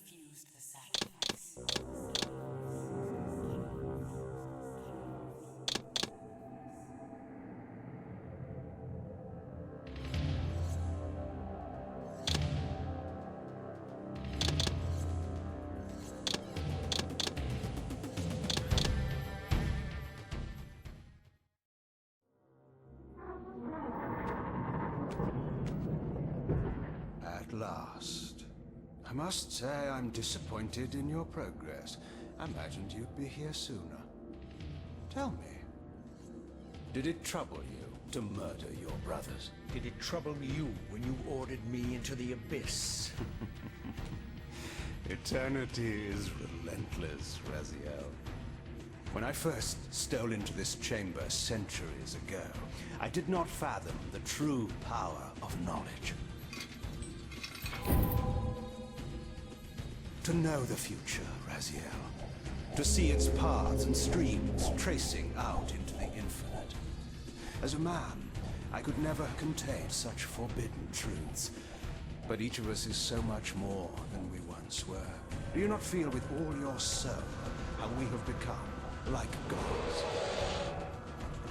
refused the sacrifice. At last. I must say I'm disappointed in your progress. I imagined you'd be here sooner. Tell me, did it trouble you to murder your brothers? Did it trouble you when you ordered me into the abyss? Eternity is relentless, Raziel. When I first stole into this chamber centuries ago, I did not fathom the true power of knowledge. To know the future, Raziel. To see its paths and streams tracing out into the infinite. As a man, I could never contain such forbidden truths. But each of us is so much more than we once were. Do you not feel with all your soul how we have become like gods?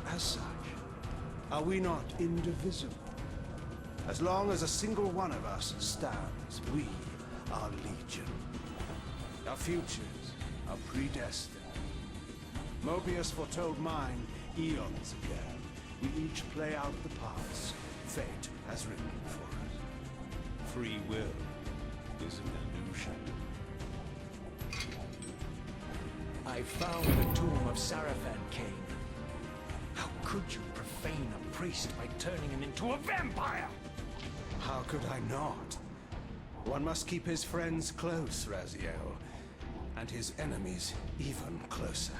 As such, are we not indivisible? As long as a single one of us stands, we are legion. Our futures are predestined. Mobius foretold mine eons ago. We each play out the parts fate has written for us. Free will is an illusion. I found the tomb of Sarafan, Kain. How could you profane a priest by turning him into a vampire? How could I not? One must keep his friends close, Raziel, and his enemies even closer.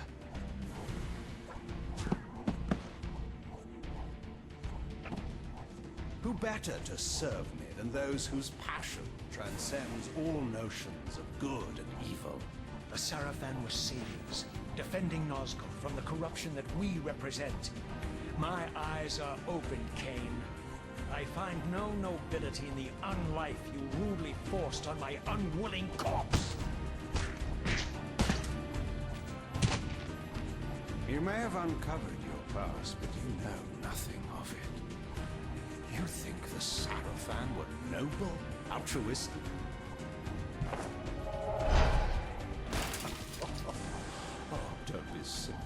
Who better to serve me than those whose passion transcends all notions of good and evil? The Sarafan were saviors, defending Nazgul from the corruption that we represent. My eyes are open, Kain. I find no nobility in the unlife you rudely forced on my unwilling corpse. You may have uncovered your past, but you know nothing of it. You think the Sarafan were noble, altruistic? Oh, don't be simple.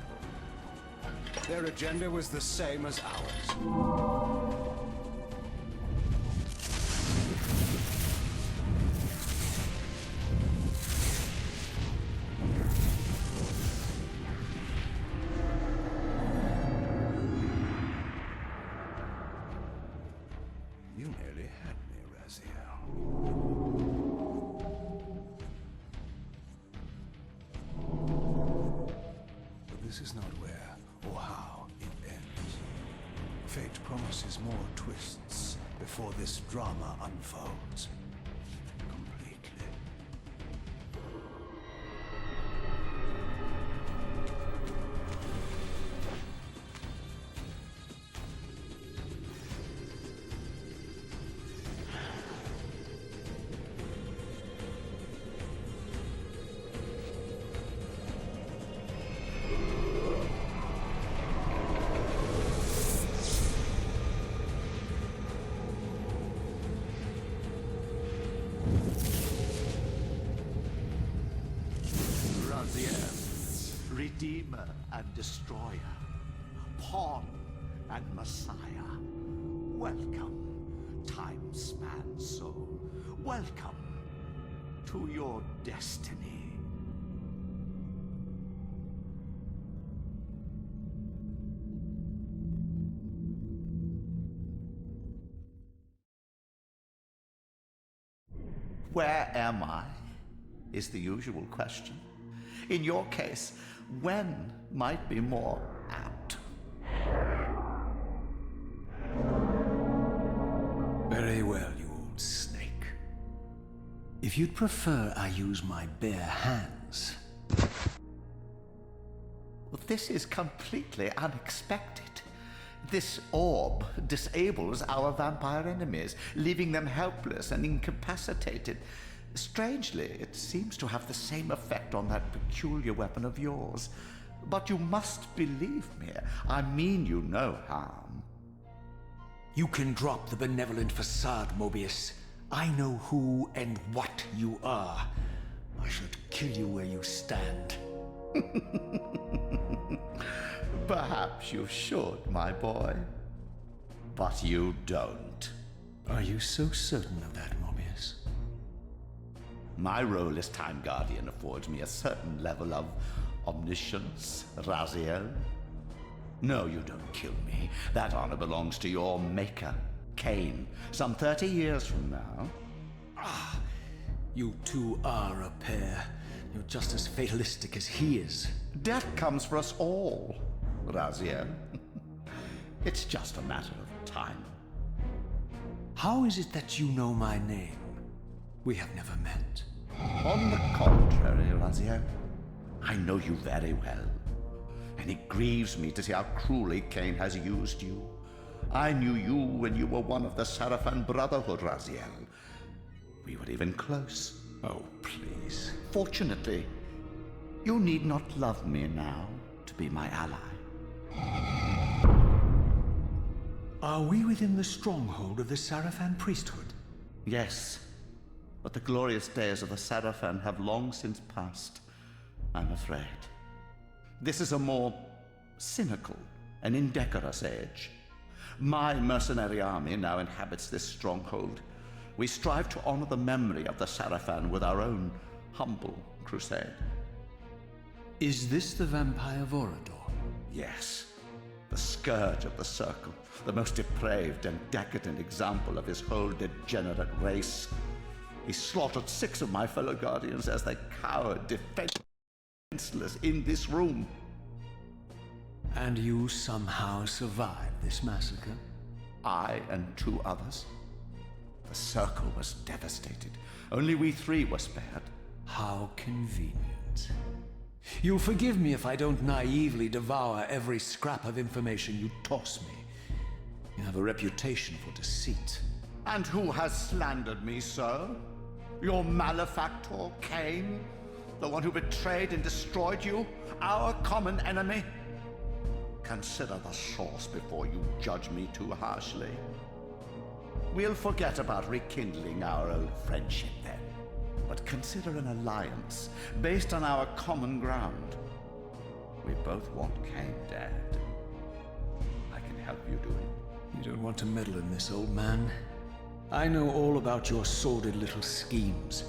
Their agenda was the same as ours. You nearly had me, Raziel. But this is not where or how it ends. Fate promises more twists before this drama unfolds completely. Redeemer and Destroyer, Pawn and Messiah. Welcome, time-span soul. Welcome to your destiny. Where am I? Is the usual question. In your case, when might be more apt. Very well, you old snake. If you'd prefer I use my bare hands. Well, this is completely unexpected. This orb disables our vampire enemies, leaving them helpless and incapacitated. Strangely, it seems to have the same effect on that peculiar weapon of yours. But you must believe me. I mean you no harm. You can drop the benevolent facade, Mobius. I know who and what you are. I should kill you where you stand. Perhaps you should, my boy. But you don't. Are you so certain of that, Mobius? My role as Time Guardian affords me a certain level of omniscience, Raziel. No, you don't kill me. That honor belongs to your maker, Kain, some 30 years from now. Ah, you two are a pair. You're just as fatalistic as he is. Death comes for us all, Raziel. It's just a matter of time. How is it that you know my name? We have never met. On the contrary, Raziel, I know you very well. And it grieves me to see how cruelly Kain has used you. I knew you when you were one of the Sarafan Brotherhood, Raziel. We were even close. Oh, please. Fortunately, you need not love me now to be my ally. Are we within the stronghold of the Sarafan priesthood? Yes, but the glorious days of the Sarafan have long since passed, I'm afraid. This is a more cynical and indecorous age. My mercenary army now inhabits this stronghold. We strive to honor the memory of the Sarafan with our own humble crusade. Is this the vampire Vorador? Yes, the scourge of the Circle, the most depraved and decadent example of his whole degenerate race. He slaughtered 6 of my fellow Guardians as they cowered defenseless in this room. And you somehow survived this massacre? I and 2 others. The Circle was devastated. Only we 3 were spared. How convenient. You'll forgive me if I don't naively devour every scrap of information you toss me. You have a reputation for deceit. And who has slandered me so? Your malefactor, Kain? The one who betrayed and destroyed you? Our common enemy? Consider the source before you judge me too harshly. We'll forget about rekindling our old friendship then, but consider an alliance based on our common ground. We both want Kain dead. I can help you do it. You don't want to meddle in this, old man. I know all about your sordid little schemes,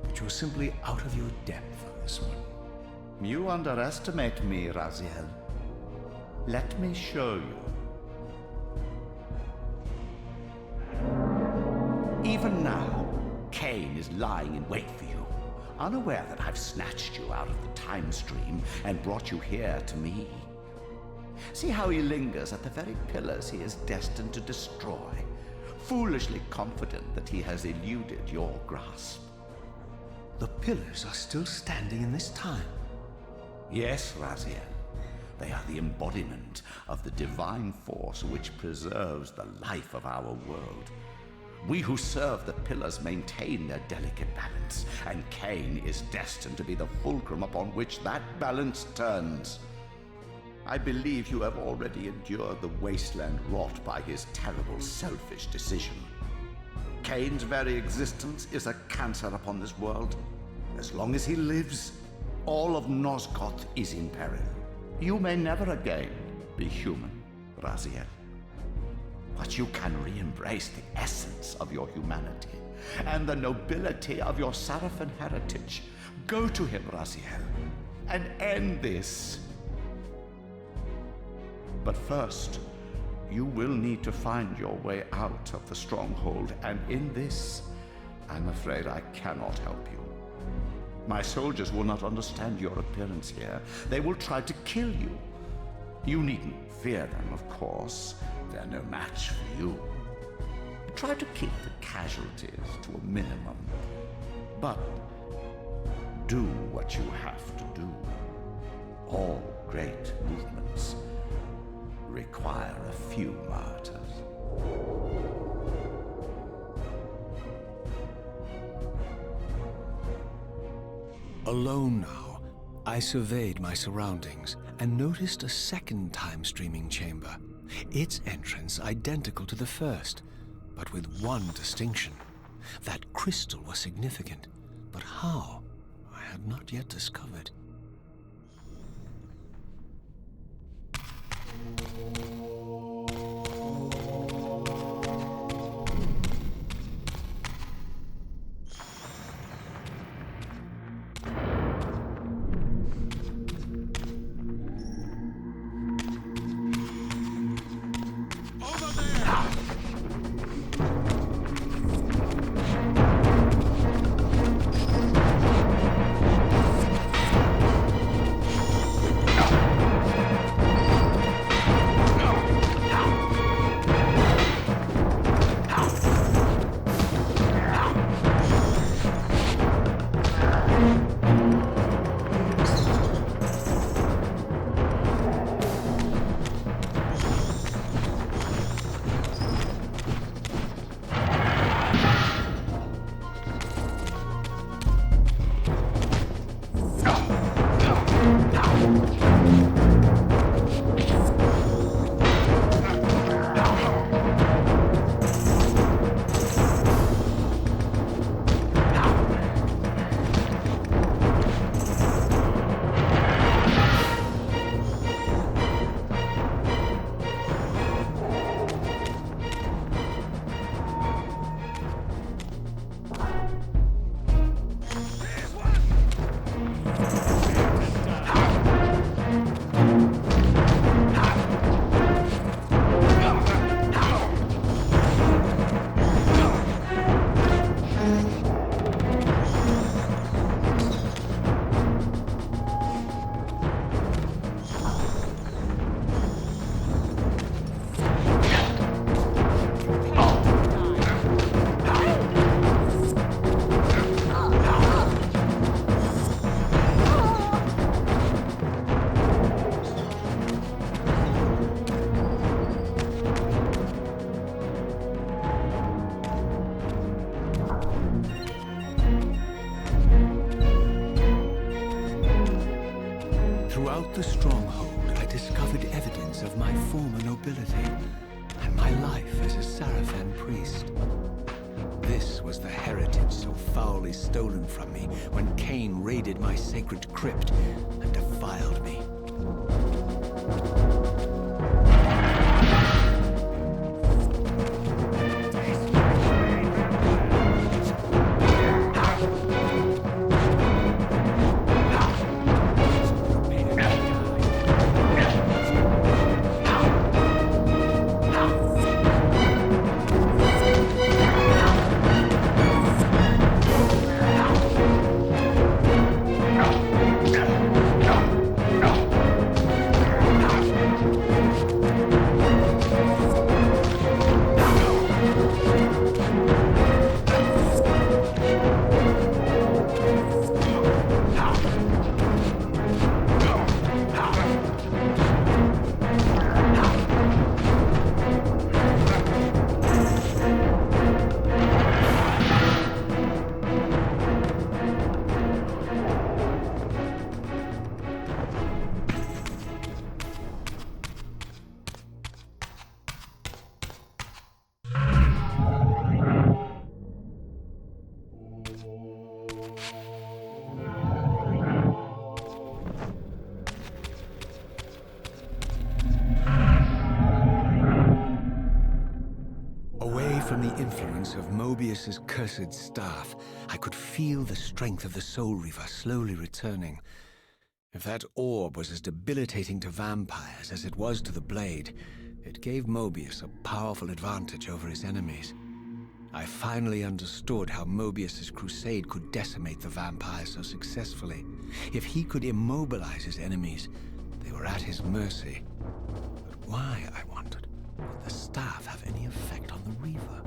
but you're simply out of your depth on this one. You underestimate me, Raziel. Let me show you. Even now, Kain is lying in wait for you, unaware that I've snatched you out of the time stream and brought you here to me. See how he lingers at the very pillars he is destined to destroy, foolishly confident that he has eluded your grasp. The pillars are still standing in this time. Yes, Raziel. They are the embodiment of the divine force which preserves the life of our world. We who serve the pillars maintain their delicate balance, and Kain is destined to be the fulcrum upon which that balance turns. I believe you have already endured the wasteland wrought by his terrible, selfish decision. Kain's very existence is a cancer upon this world. As long as he lives, all of Nosgoth is in peril. You may never again be human, Raziel. But you can re-embrace the essence of your humanity and the nobility of your Sarafan heritage. Go to him, Raziel, and end this. But first, you will need to find your way out of the stronghold, and in this, I'm afraid I cannot help you. My soldiers will not understand your appearance here. They will try to kill you. You needn't fear them, of course. They're no match for you. Try to keep the casualties to a minimum. But do what you have to do. All great movements require a few martyrs. Alone now, I surveyed my surroundings and noticed a second time-streaming chamber. Its entrance identical to the first, but with one distinction. That crystal was significant, but how, I had not yet discovered. Throughout the stronghold, I discovered evidence of my former nobility and my life as a Sarafan priest. This was the heritage so foully stolen from me when Kain raided my sacred crypt and defiled me. From the influence of Mobius's cursed staff, I could feel the strength of the Soul Reaver slowly returning. If that orb was as debilitating to vampires as it was to the blade, it gave Mobius a powerful advantage over his enemies. I finally understood how Mobius's crusade could decimate the vampires so successfully. If he could immobilize his enemies, they were at his mercy. But why, I wondered, would the staff have any effect on the Reaver?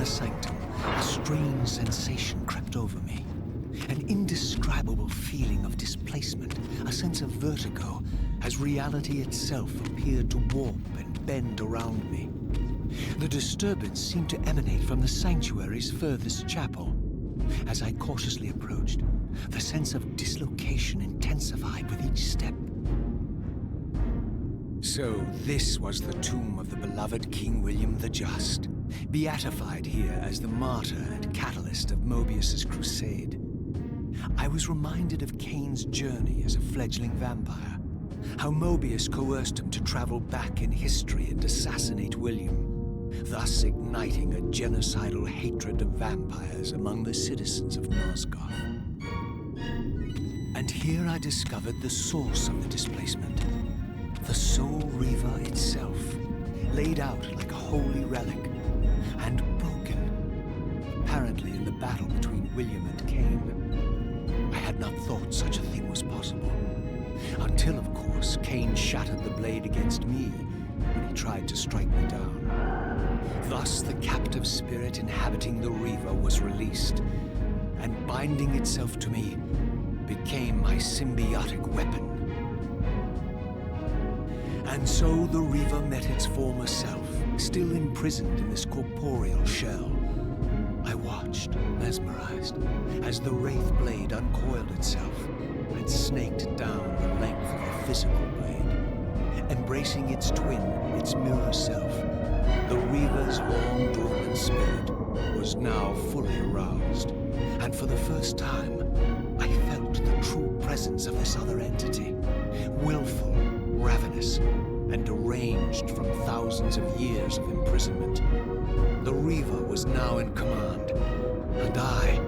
inner sanctum, a strange sensation crept over me. An indescribable feeling of displacement, a sense of vertigo, as reality itself appeared to warp and bend around me. The disturbance seemed to emanate from the sanctuary's furthest chapel. As I cautiously approached, the sense of dislocation intensified with each step. So this was the tomb of the beloved King William the Just, beatified here as the martyr and catalyst of Mobius's crusade. I was reminded of Kain's journey as a fledgling vampire, how Mobius coerced him to travel back in history and assassinate William, thus igniting a genocidal hatred of vampires among the citizens of Nosgoth. And here I discovered the source of the displacement. The Soul Reaver itself, laid out like a holy relic, and broken, apparently in the battle between William and Kain. I had not thought such a thing was possible, until, of course, Kain shattered the blade against me when he tried to strike me down. Thus, the captive spirit inhabiting the Reaver was released, and binding itself to me, became my symbiotic weapon. And so the Reaver met its former self, still imprisoned in this corporeal shell. I watched, mesmerized, as the Wraith blade uncoiled itself and snaked down the length of the physical blade. Embracing its twin, its mirror self, the Reaver's long-dormant spirit was now fully aroused. And for the first time, I felt the true presence of this other entity, willful, ravenous, and deranged from thousands of years of imprisonment. The Reaver was now in command, and I,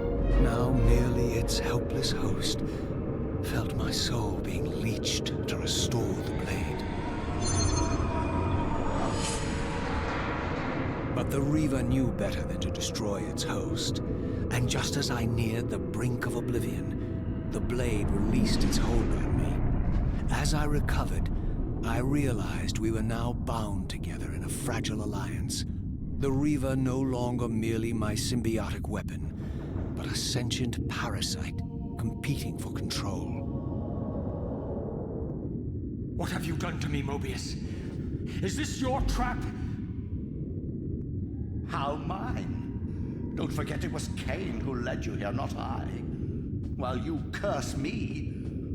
now merely its helpless host, felt my soul being leached to restore the blade. But the Reaver knew better than to destroy its host, and just as I neared the brink of oblivion, the blade released its hold on me. As I recovered, I realized we were now bound together in a fragile alliance. The Reaver no longer merely my symbiotic weapon, but a sentient parasite competing for control. What have you done to me, Mobius? Is this your trap? How mine? Don't forget it was Kain who led you here, not I. While you curse me,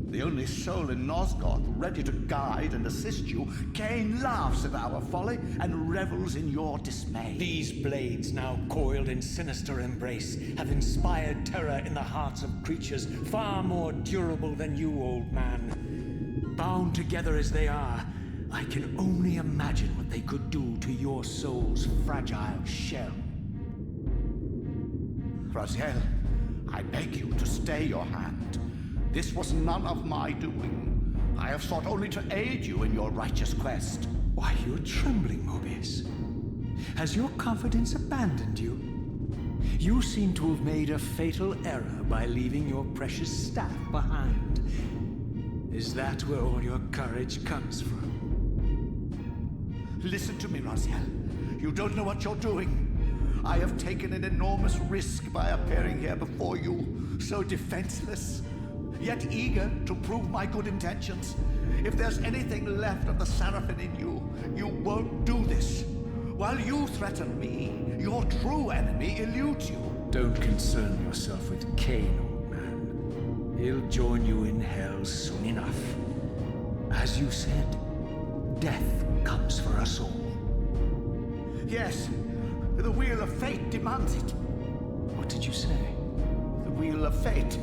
the only soul in Nosgoth ready to guide and assist you, Kain laughs at our folly and revels in your dismay. These blades, now coiled in sinister embrace, have inspired terror in the hearts of creatures far more durable than you, old man. Bound together as they are, I can only imagine what they could do to your soul's fragile shell. Raziel, I beg you to stay your hand. This was none of my doing. I have sought only to aid you in your righteous quest. Why, you're trembling, Mobius. Has your confidence abandoned you? You seem to have made a fatal error by leaving your precious staff behind. Is that where all your courage comes from? Listen to me, Raziel. You don't know what you're doing. I have taken an enormous risk by appearing here before you, so defenseless, yet eager to prove my good intentions. If there's anything left of the Seraphim in you, you won't do this. While you threaten me, your true enemy eludes you. Don't concern yourself with Kain, old man. He'll join you in hell soon enough. As you said, death comes for us all. Yes, the wheel of fate demands it. What did you say? The wheel of fate.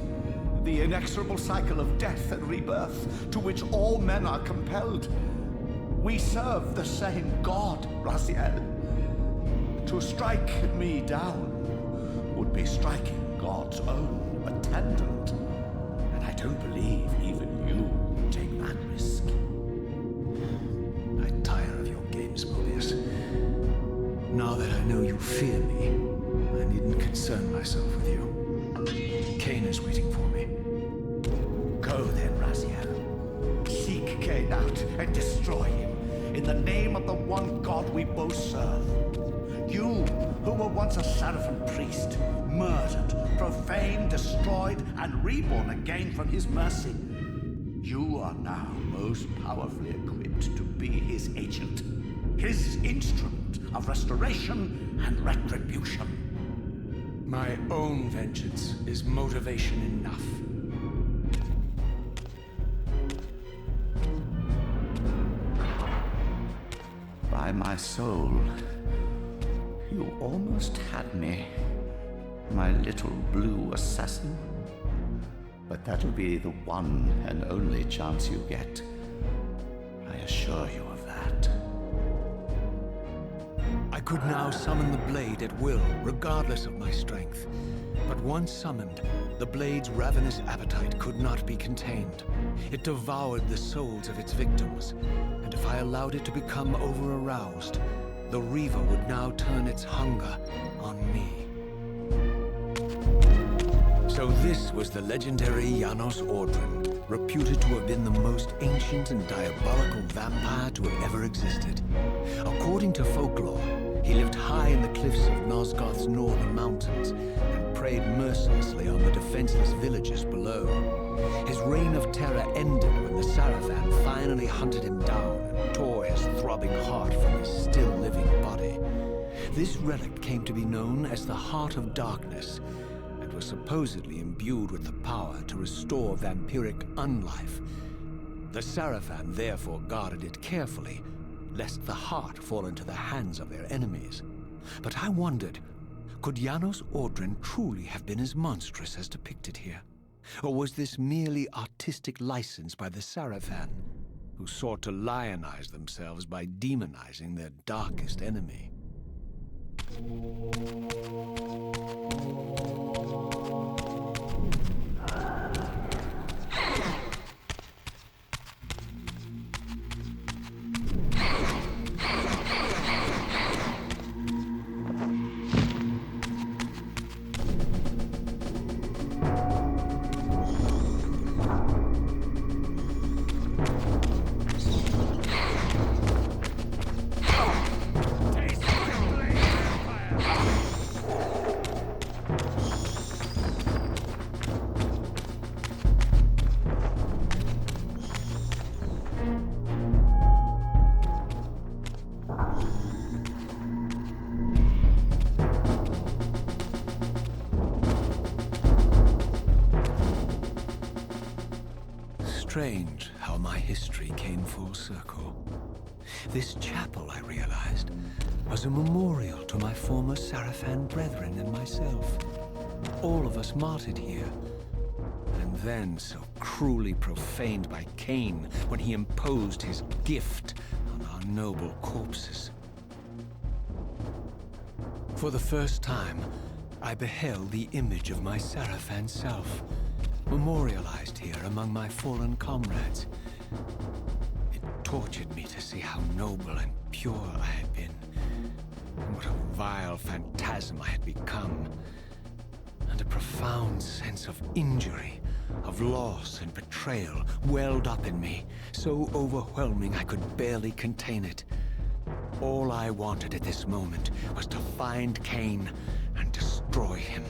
The inexorable cycle of death and rebirth to which all men are compelled. We serve the same God, Raziel. To strike me down would be striking God's own attendant. And I don't believe even you would take that risk. I tire of your games, Mobius. Now that I know you fear me, I needn't concern myself with you. Kain is waiting for me. Go then, Raziel. Seek Kain out and destroy him in the name of the one God we both serve. You, who were once a Seraphim priest, murdered, profaned, destroyed, and reborn again from his mercy. You are now most powerfully equipped to be his agent, his instrument of restoration and retribution. My own vengeance is motivation enough. By my soul, you almost had me, my little blue assassin. But that'll be the one and only chance you get. I assure you of that. I could now summon the blade at will, regardless of my strength. But once summoned, the blade's ravenous appetite could not be contained. It devoured the souls of its victims, and if I allowed it to become over-aroused, the Reaver would now turn its hunger on me. So this was the legendary Janos Ordren, reputed to have been the most ancient and diabolical vampire to have ever existed. According to folklore, he lived high in the cliffs of Nosgoth's northern mountains and preyed mercilessly on the defenseless villagers below. His reign of terror ended when the Seraphim finally hunted him down and tore his throbbing heart from his still-living body. This relic came to be known as the Heart of Darkness, and was supposedly imbued with the power to restore vampiric unlife. The Seraphim therefore guarded it carefully, lest the heart fall into the hands of their enemies. But I wondered, could Janos Ordren truly have been as monstrous as depicted here? Or was this merely artistic license by the Seraphim, who sought to lionize themselves by demonizing their darkest enemy? Strange how my history came full circle. This chapel, I realized, was a memorial to my former Seraphim brethren and myself. All of us martyred here, and then so cruelly profaned by Kain when he imposed his gift on our noble corpses. For the first time, I beheld the image of my Seraphim self, memorialized here among my fallen comrades. It tortured me to see how noble and pure I had been, and what a vile phantasm I had become, and a profound sense of injury, of loss and betrayal welled up in me, so overwhelming I could barely contain it. All I wanted at this moment was to find Kain and destroy him.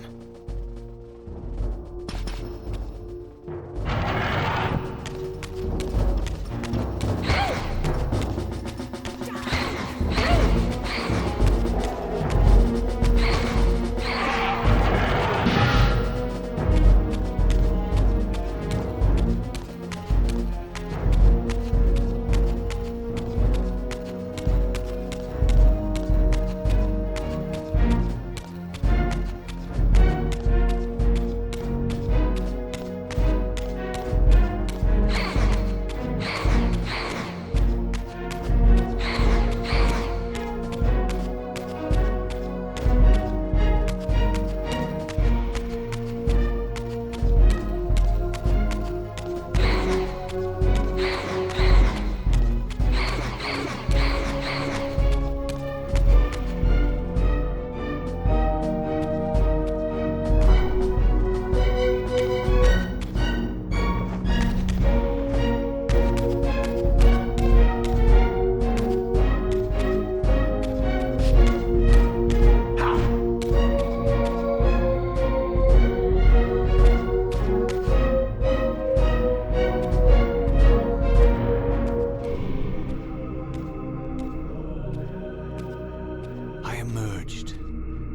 emerged,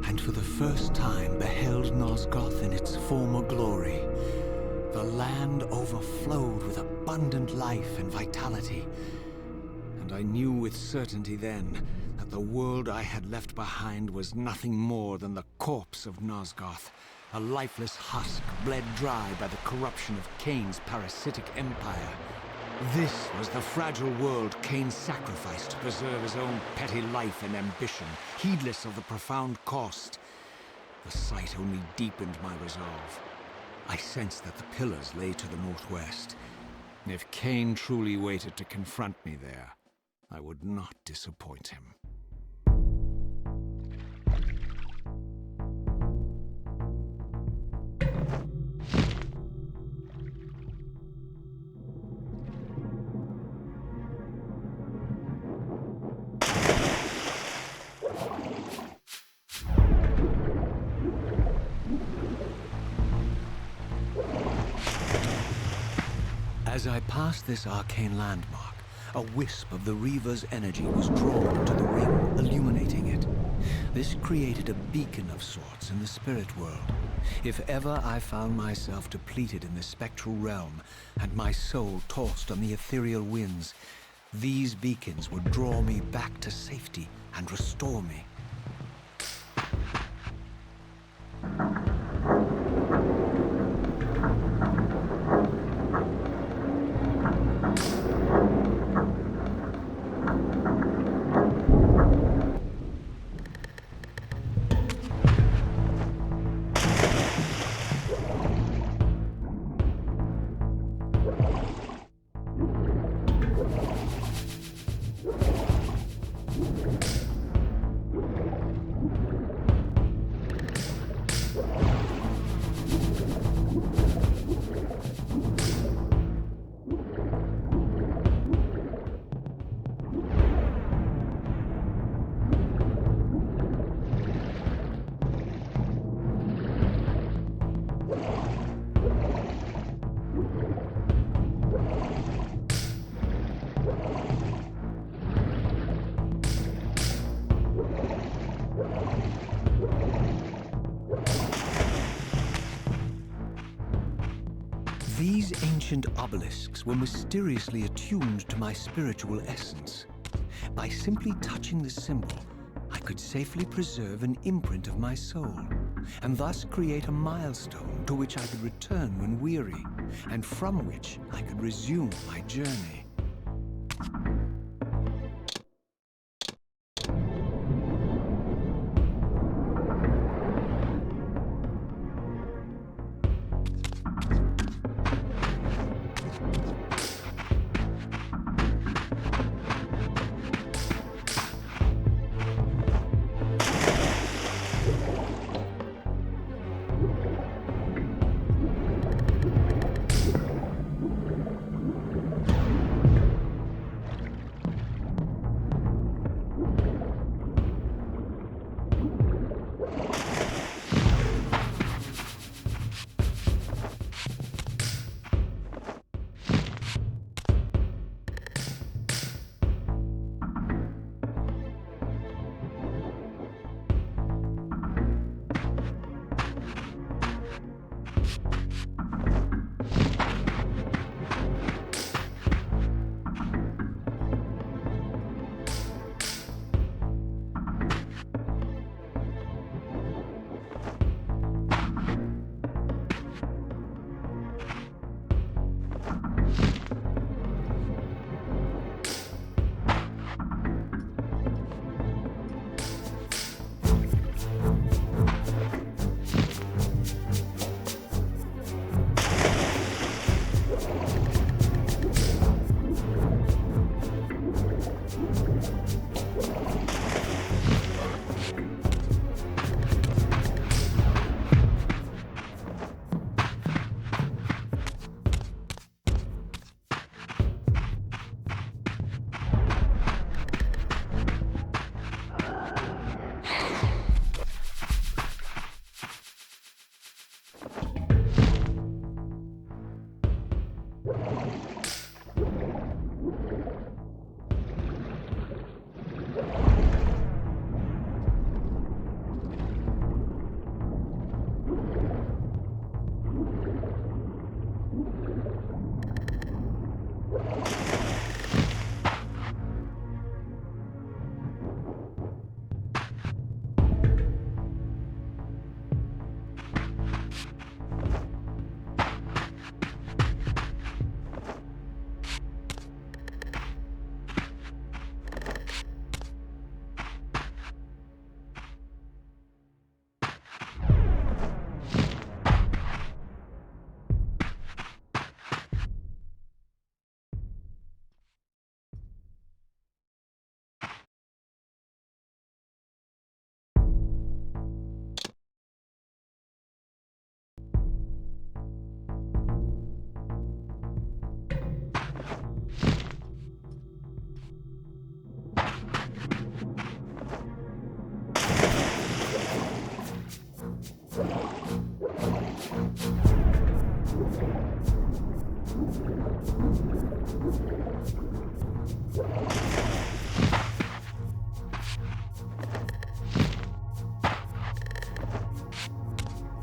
and for the first time beheld Nosgoth in its former glory. The land overflowed with abundant life and vitality, and I knew with certainty then that the world I had left behind was nothing more than the corpse of Nosgoth, a lifeless husk bled dry by the corruption of Kain's parasitic empire. This was the fragile world Kain sacrificed to preserve his own petty life and ambition, heedless of the profound cost. The sight only deepened my resolve. I sensed that the pillars lay to the northwest. If Kain truly waited to confront me there, I would not disappoint him. As I passed this arcane landmark, a wisp of the Reaver's energy was drawn to the ring, illuminating it. This created a beacon of sorts in the spirit world. If ever I found myself depleted in the spectral realm, and my soul tossed on the ethereal winds, these beacons would draw me back to safety and restore me. These ancient obelisks were mysteriously attuned to my spiritual essence. By simply touching the symbol, I could safely preserve an imprint of my soul, and thus create a milestone to which I could return when weary, and from which I could resume my journey.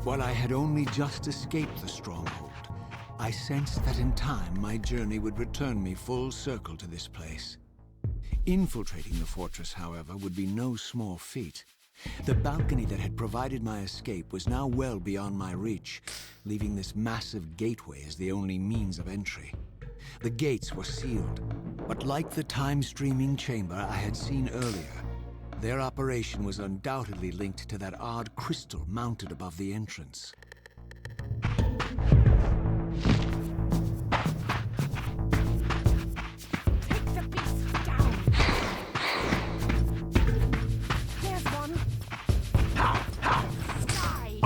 While I had only just escaped the stronghold, I sensed that in time my journey would return me full circle to this place. Infiltrating the fortress, however, would be no small feat. The balcony that had provided my escape was now well beyond my reach, leaving this massive gateway as the only means of entry. The gates were sealed, but like the time-streaming chamber I had seen earlier, their operation was undoubtedly linked to that odd crystal mounted above the entrance. Take the beast down! There's one! Die!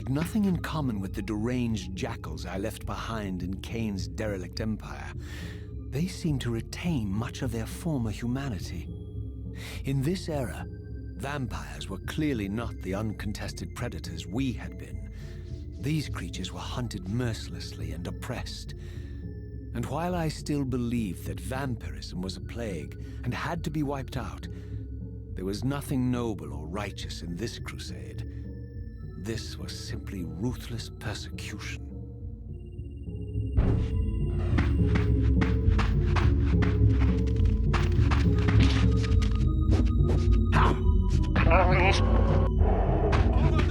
Nothing in common with the deranged jackals I left behind in Kain's derelict empire. They seem to retain much of their former humanity. In this era, vampires were clearly not the uncontested predators we had been. These creatures were hunted mercilessly and oppressed. And while I still believed that vampirism was a plague and had to be wiped out, there was nothing noble or righteous in this crusade. This was simply ruthless persecution. Over there!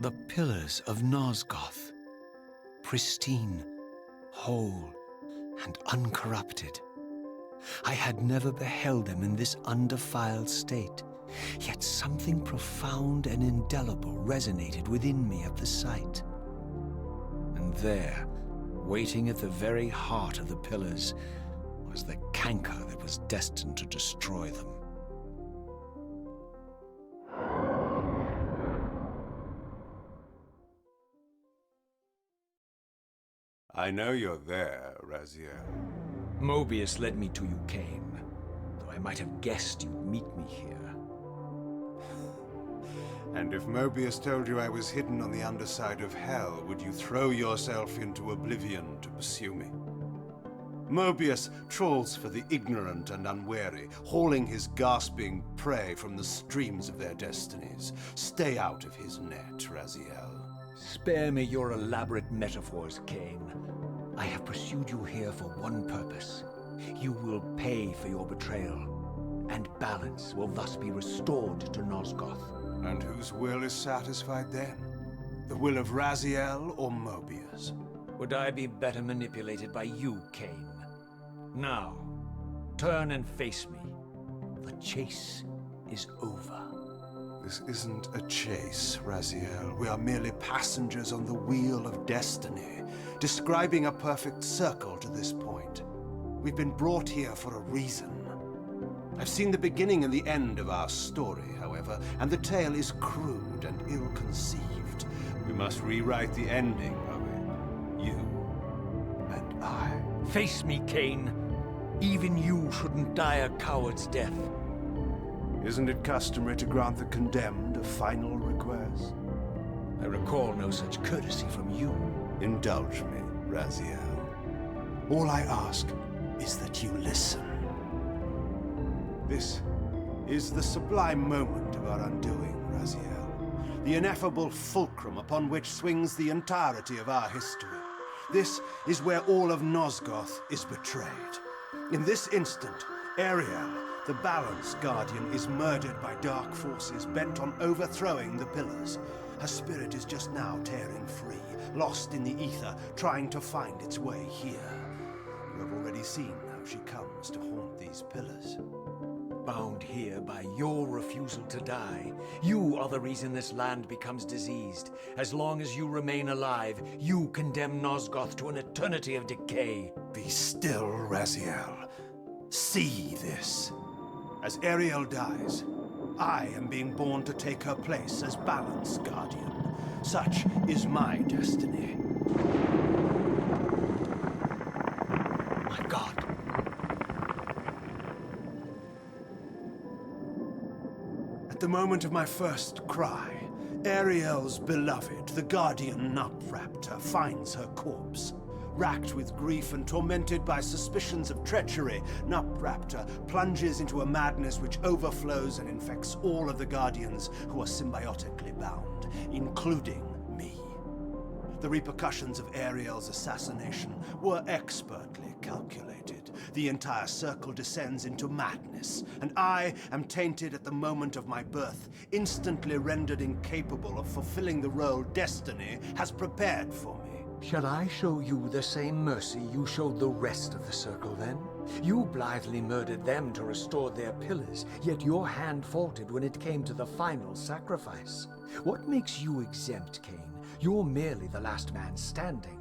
The pillars of Nosgoth, pristine, whole, and uncorrupted. I had never beheld them in this undefiled state, yet something profound and indelible resonated within me at the sight. And there, waiting at the very heart of the pillars, was the canker that was destined to destroy them. I know you're there, Raziel. Mobius led me to you, Kain. Though I might have guessed you'd meet me here. And if Mobius told you I was hidden on the underside of hell, would you throw yourself into oblivion to pursue me? Mobius trawls for the ignorant and unwary, hauling his gasping prey from the streams of their destinies. Stay out of his net, Raziel. Spare me your elaborate metaphors, Kain. I have pursued you here for one purpose. You will pay for your betrayal, and balance will thus be restored to Nosgoth. And whose will is satisfied then? The will of Raziel or Mobius? Would I be better manipulated by you, Kain? Now, turn and face me. The chase is over. This isn't a chase, Raziel. We are merely passengers on the wheel of destiny, describing a perfect circle to this point. We've been brought here for a reason. I've seen the beginning and the end of our story, however, and the tale is crude and ill-conceived. We must rewrite the ending of it. You and I. Face me, Kain. Even you shouldn't die a coward's death. Isn't it customary to grant the condemned a final request? I recall no such courtesy from you. Indulge me, Raziel. All I ask is that you listen. This is the sublime moment of our undoing, Raziel. The ineffable fulcrum upon which swings the entirety of our history. This is where all of Nosgoth is betrayed. In this instant, Ariel, the Balance Guardian, is murdered by dark forces bent on overthrowing the Pillars. Her spirit is just now tearing free, lost in the ether, trying to find its way here. You have already seen how she comes to haunt these Pillars. Bound here by your refusal to die. You are the reason this land becomes diseased. As long as you remain alive, you condemn Nosgoth to an eternity of decay. Be still, Raziel. See this. As Ariel dies, I am being born to take her place as Balance Guardian. Such is my destiny. My God. At the moment of my first cry, Ariel's beloved, the Guardian Nupraptor, finds her corpse. Racked with grief and tormented by suspicions of treachery, Nupraptor plunges into a madness which overflows and infects all of the Guardians who are symbiotically bound, including me. The repercussions of Ariel's assassination were expertly calculated. The entire circle descends into madness, and I am tainted at the moment of my birth, instantly rendered incapable of fulfilling the role destiny has prepared for me. Shall I show you the same mercy you showed the rest of the Circle, then? You blithely murdered them to restore their pillars, yet your hand faltered when it came to the final sacrifice. What makes you exempt, Kain? You're merely the last man standing.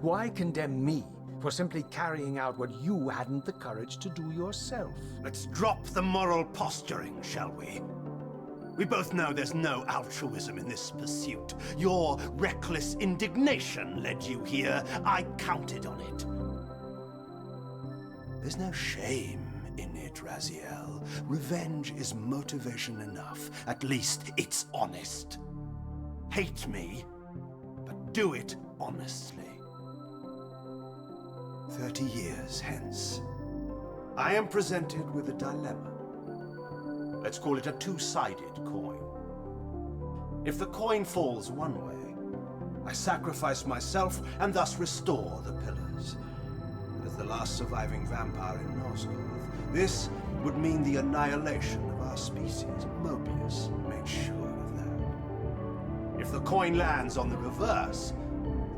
Why condemn me for simply carrying out what you hadn't the courage to do yourself? Let's drop the moral posturing, shall we? We both know there's no altruism in this pursuit. Your reckless indignation led you here. I counted on it. There's no shame in it, Raziel. Revenge is motivation enough. At least it's honest. Hate me, but do it honestly. 30 years hence, I am presented with a dilemma. Let's call it a two-sided coin. If the coin falls one way, I sacrifice myself and thus restore the pillars. As the last surviving vampire in Nosgoth, this would mean the annihilation of our species. Mobius made sure of that. If the coin lands on the reverse,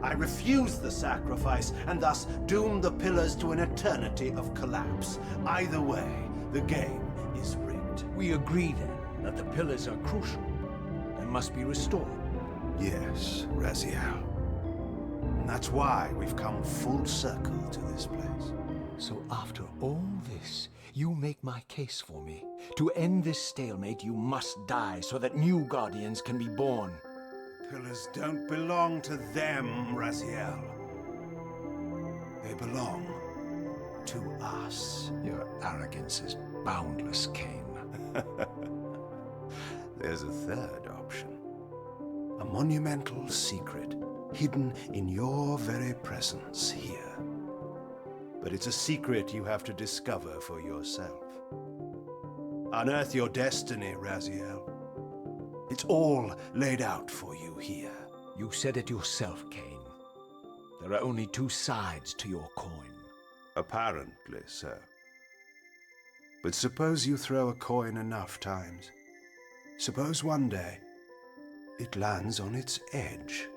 I refuse the sacrifice and thus doom the pillars to an eternity of collapse. Either way, the game is rigged. We agree, then, that the pillars are crucial and must be restored. Yes, Raziel. And that's why we've come full circle to this place. So after all this, you make my case for me. To end this stalemate, you must die so that new Guardians can be born. Pillars don't belong to them, Raziel. They belong to us. Your arrogance is boundless, Kain. There's a third option. A monumental secret hidden in your very presence here. But it's a secret you have to discover for yourself. Unearth your destiny, Raziel. It's all laid out for you here. You said it yourself, Kain. There are only two sides to your coin. Apparently so. But suppose you throw a coin enough times. Suppose one day it lands on its edge.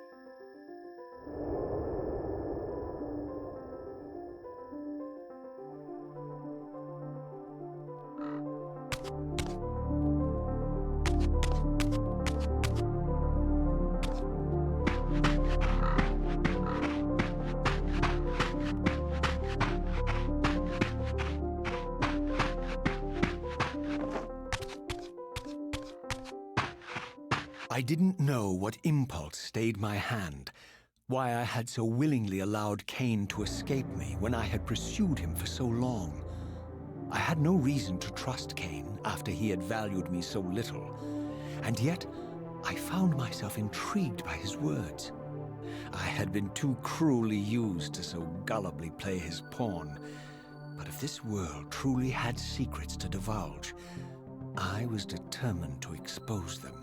I didn't know what impulse stayed my hand, why I had so willingly allowed Kain to escape me when I had pursued him for so long. I had no reason to trust Kain after he had valued me so little, and yet I found myself intrigued by his words. I had been too cruelly used to so gullibly play his pawn, but if this world truly had secrets to divulge, I was determined to expose them.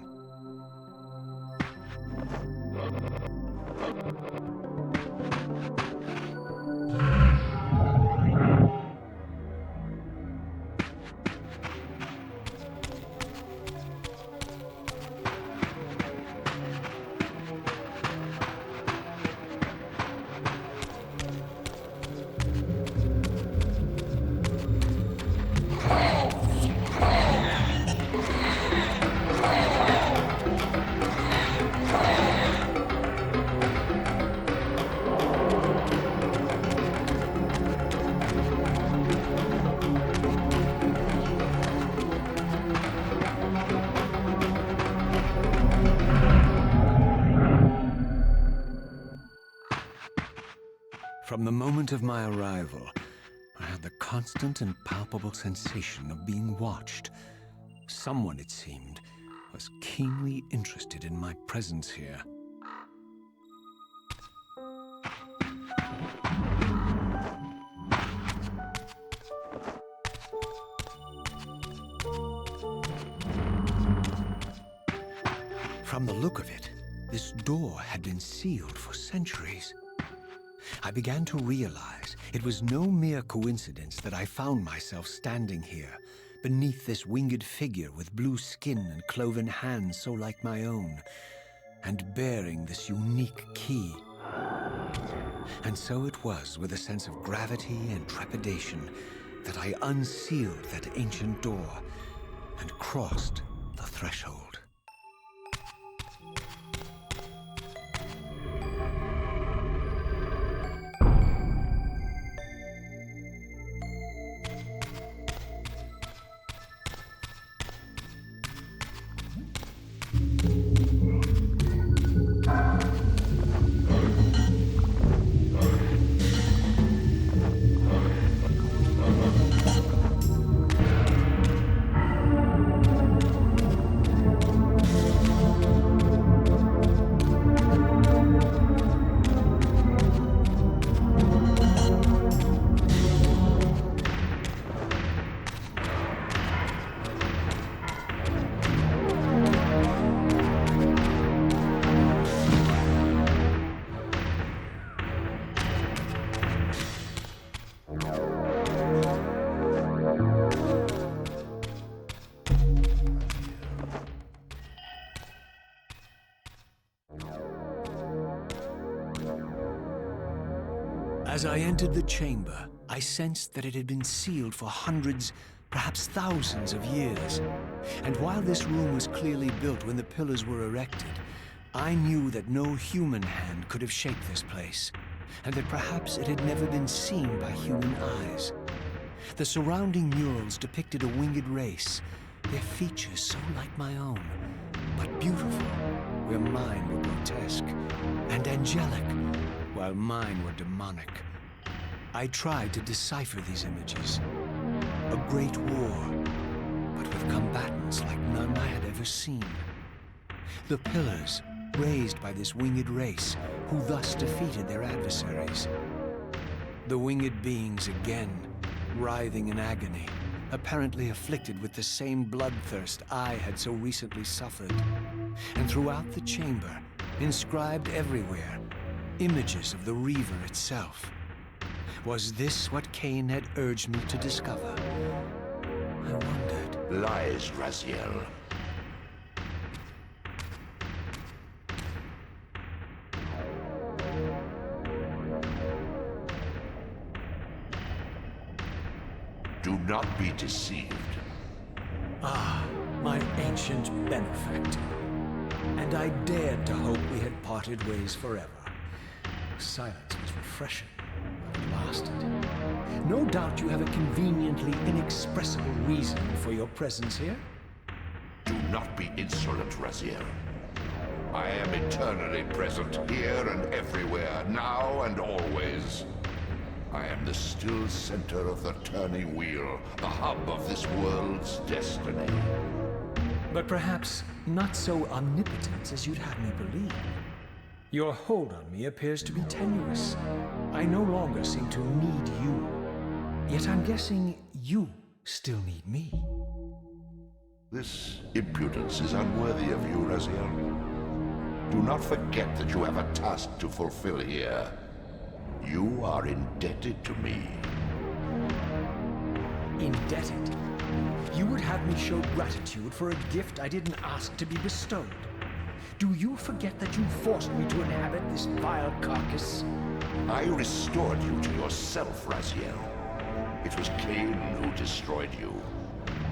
From the moment of my arrival, I had the constant and palpable sensation of being watched. Someone, it seemed, was keenly interested in my presence here. From the look of it, this door had been sealed for centuries. I began to realize it was no mere coincidence that I found myself standing here, beneath this winged figure with blue skin and cloven hands so like my own, and bearing this unique key. And so it was with a sense of gravity and trepidation that I unsealed that ancient door and crossed the threshold. As I entered the chamber, I sensed that it had been sealed for hundreds, perhaps thousands of years. And while this room was clearly built when the pillars were erected, I knew that no human hand could have shaped this place, and that perhaps it had never been seen by human eyes. The surrounding murals depicted a winged race, their features so like my own, but beautiful, where mine were grotesque, and angelic, while mine were demonic. I tried to decipher these images. A great war, but with combatants like none I had ever seen. The pillars, raised by this winged race, who thus defeated their adversaries. The winged beings again, writhing in agony, apparently afflicted with the same bloodthirst I had so recently suffered. And throughout the chamber, inscribed everywhere, images of the Reaver itself. Was this what Kain had urged me to discover? I wondered. Lies, Raziel. Do not be deceived. Ah, my ancient benefactor. And I dared to hope we had parted ways forever. Silence was refreshing, but it lasted. No doubt you have a conveniently inexpressible reason for your presence here. Do not be insolent, Raziel. I am eternally present, here and everywhere, now and always. I am the still center of the turning wheel, the hub of this world's destiny. But perhaps not so omnipotent as you'd have me believe. Your hold on me appears to be tenuous. I no longer seem to need you. Yet I'm guessing you still need me. This impudence is unworthy of you, Raziel. Do not forget that you have a task to fulfill here. You are indebted to me. Indebted? You would have me show gratitude for a gift I didn't ask to be bestowed. Do you forget that you forced me to inhabit this vile carcass? I restored you to yourself, Raziel. It was Kain who destroyed you.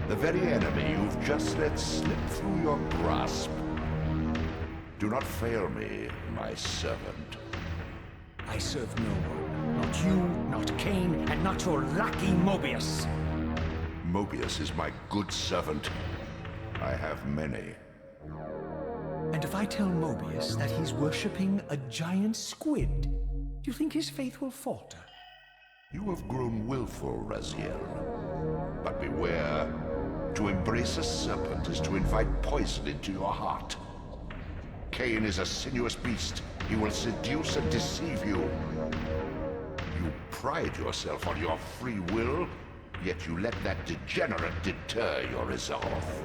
The very enemy you've just let slip through your grasp. Do not fail me, my servant. I serve no one. Not you, not Kain, and not your lackey Mobius. Mobius is my good servant. I have many. And if I tell Mobius that he's worshipping a giant squid, do you think his faith will falter? You have grown willful, Raziel. But beware. To embrace a serpent is to invite poison into your heart. Kain is a sinuous beast. He will seduce and deceive you. You pride yourself on your free will, yet you let that degenerate deter your resolve.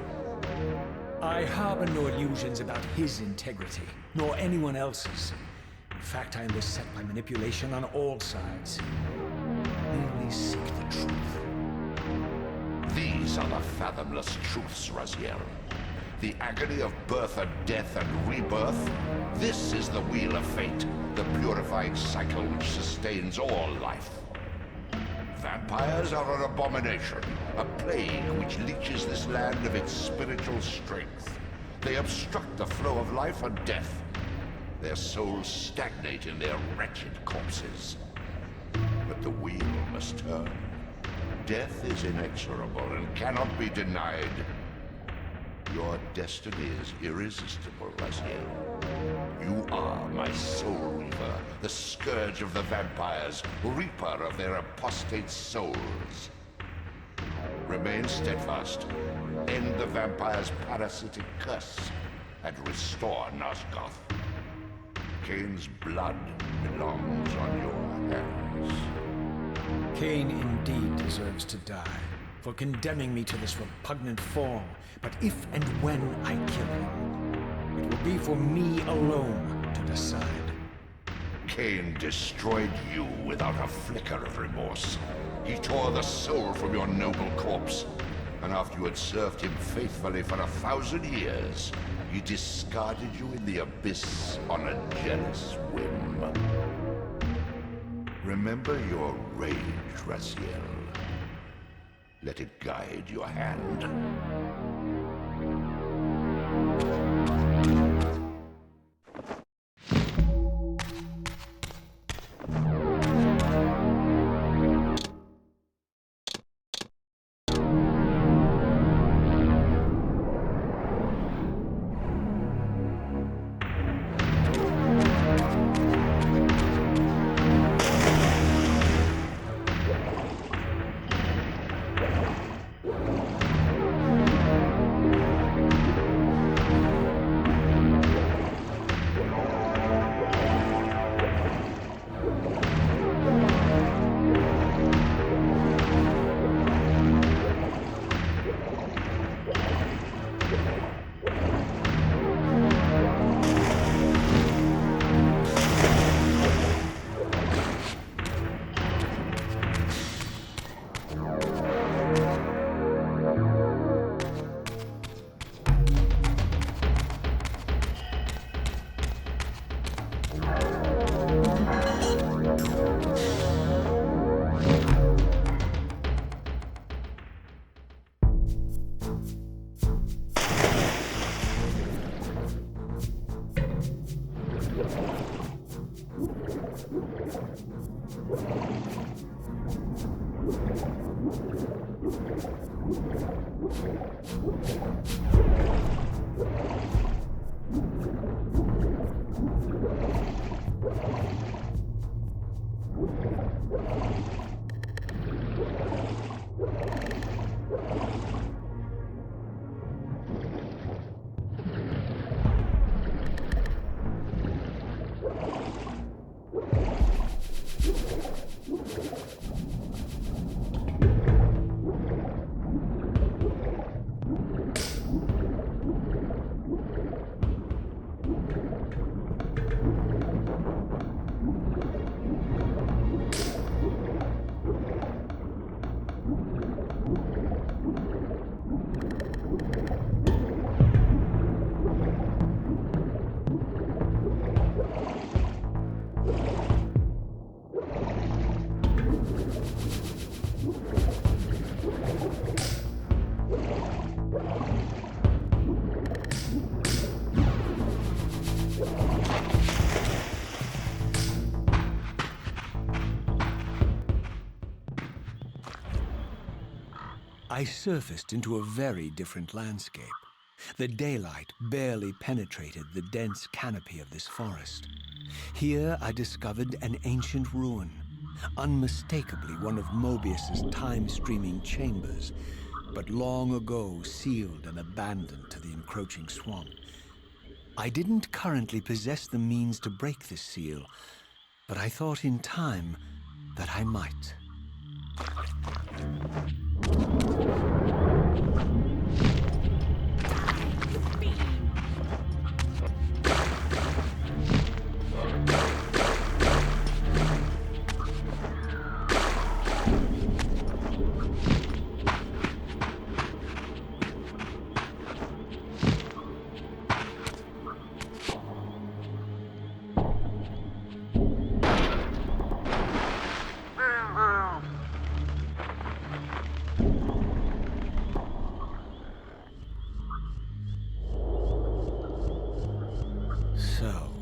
I harbor no illusions about his integrity, nor anyone else's. In fact, I am beset by manipulation on all sides. Merely seek the truth. These are the fathomless truths, Raziel. The agony of birth and death and rebirth. This is the wheel of fate, the purifying cycle which sustains all life. Vampires are an abomination, a plague which leeches this land of its spiritual strength. They obstruct the flow of life and death. Their souls stagnate in their wretched corpses. But the wheel must turn. Death is inexorable and cannot be denied. Your destiny is irresistible, Raziel. You are my soul reaver, the scourge of the vampires, reaper of their apostate souls. Remain steadfast, end the vampire's parasitic curse, and restore Nosgoth. Kain's blood belongs on your hands. Kain indeed deserves to die for condemning me to this repugnant form. But if and when I kill him, it will be for me alone to decide. Kain destroyed you without a flicker of remorse. He tore the soul from your noble corpse, and after you had served him faithfully for 1,000 years, he discarded you in the abyss on a jealous whim. Remember your rage, Raziel. Let it guide your hand. I surfaced into a very different landscape. The daylight barely penetrated the dense canopy of this forest. Here I discovered an ancient ruin, unmistakably one of Mobius's time-streaming chambers, but long ago sealed and abandoned to the encroaching swamp. I didn't currently possess the means to break this seal, but I thought in time that I might. So,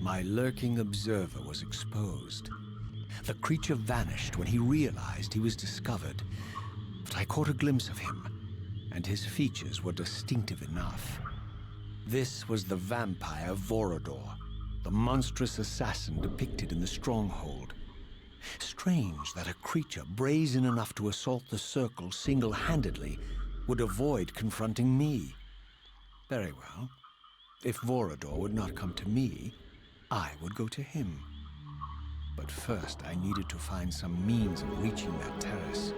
my lurking observer was exposed. The creature vanished when he realized he was discovered, but I caught a glimpse of him, and his features were distinctive enough. This was the vampire Vorador, the monstrous assassin depicted in the Stronghold. Strange that a creature brazen enough to assault the Circle single-handedly would avoid confronting me. Very well. If Vorador would not come to me, I would go to him. But first, I needed to find some means of reaching that terrace.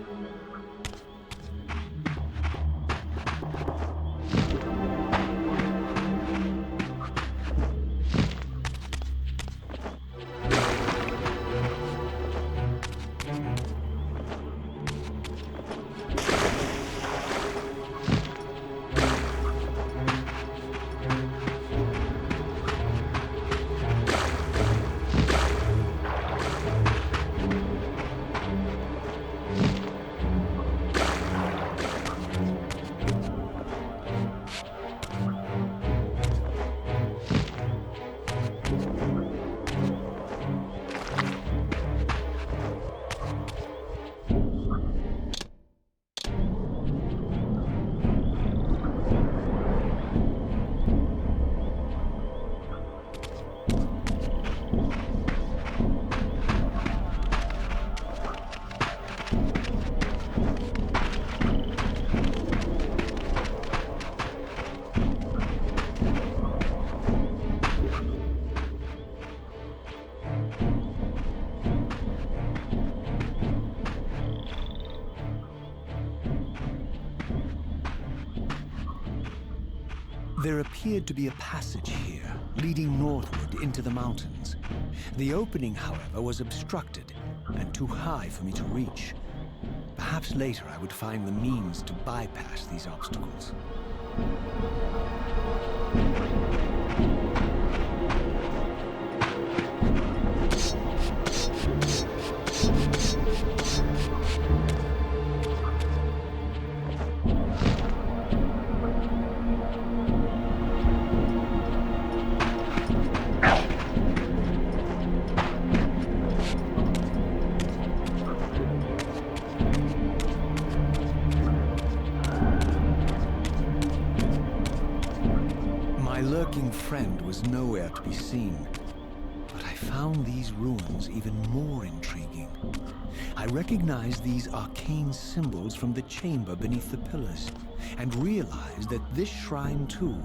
There appeared to be a passage here, leading northward into the mountains. The opening, however, was obstructed and too high for me to reach. Perhaps later I would find the means to bypass these obstacles. lurking friend was nowhere to be seen. But I found these ruins even more intriguing. I recognized these arcane symbols from the chamber beneath the pillars, and realized that this shrine, too,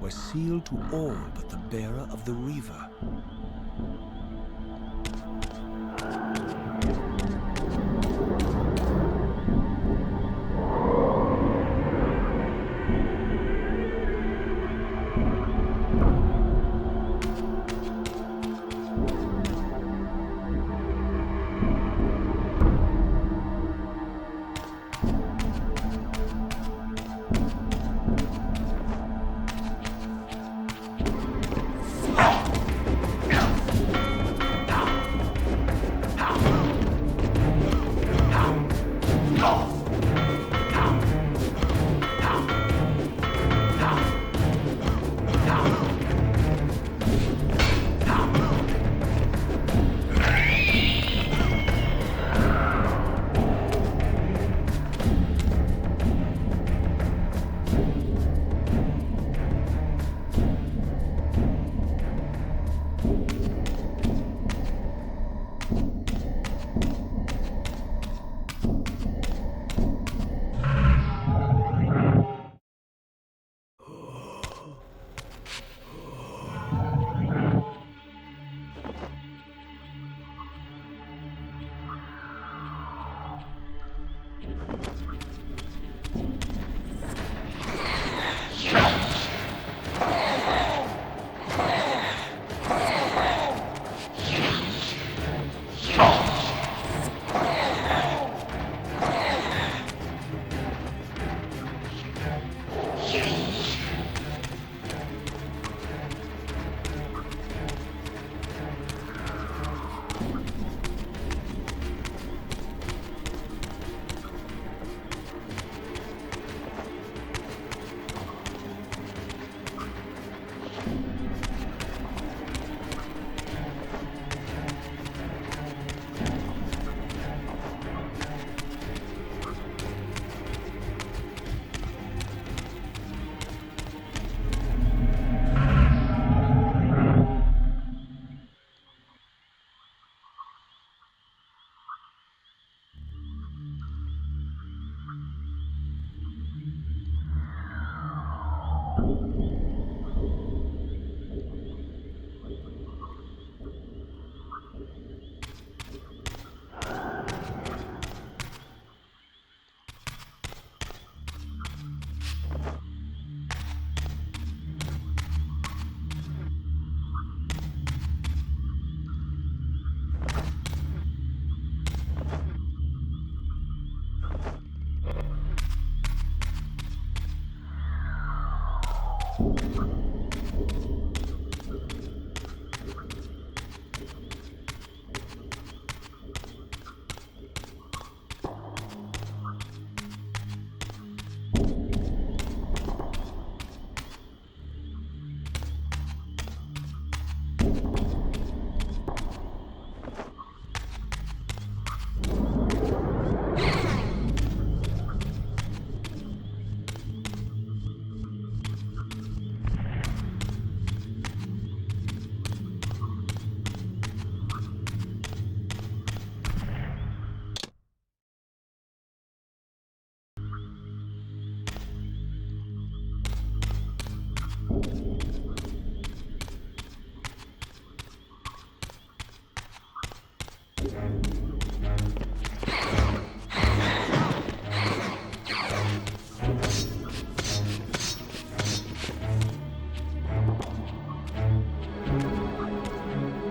was sealed to all but the bearer of the Reaver.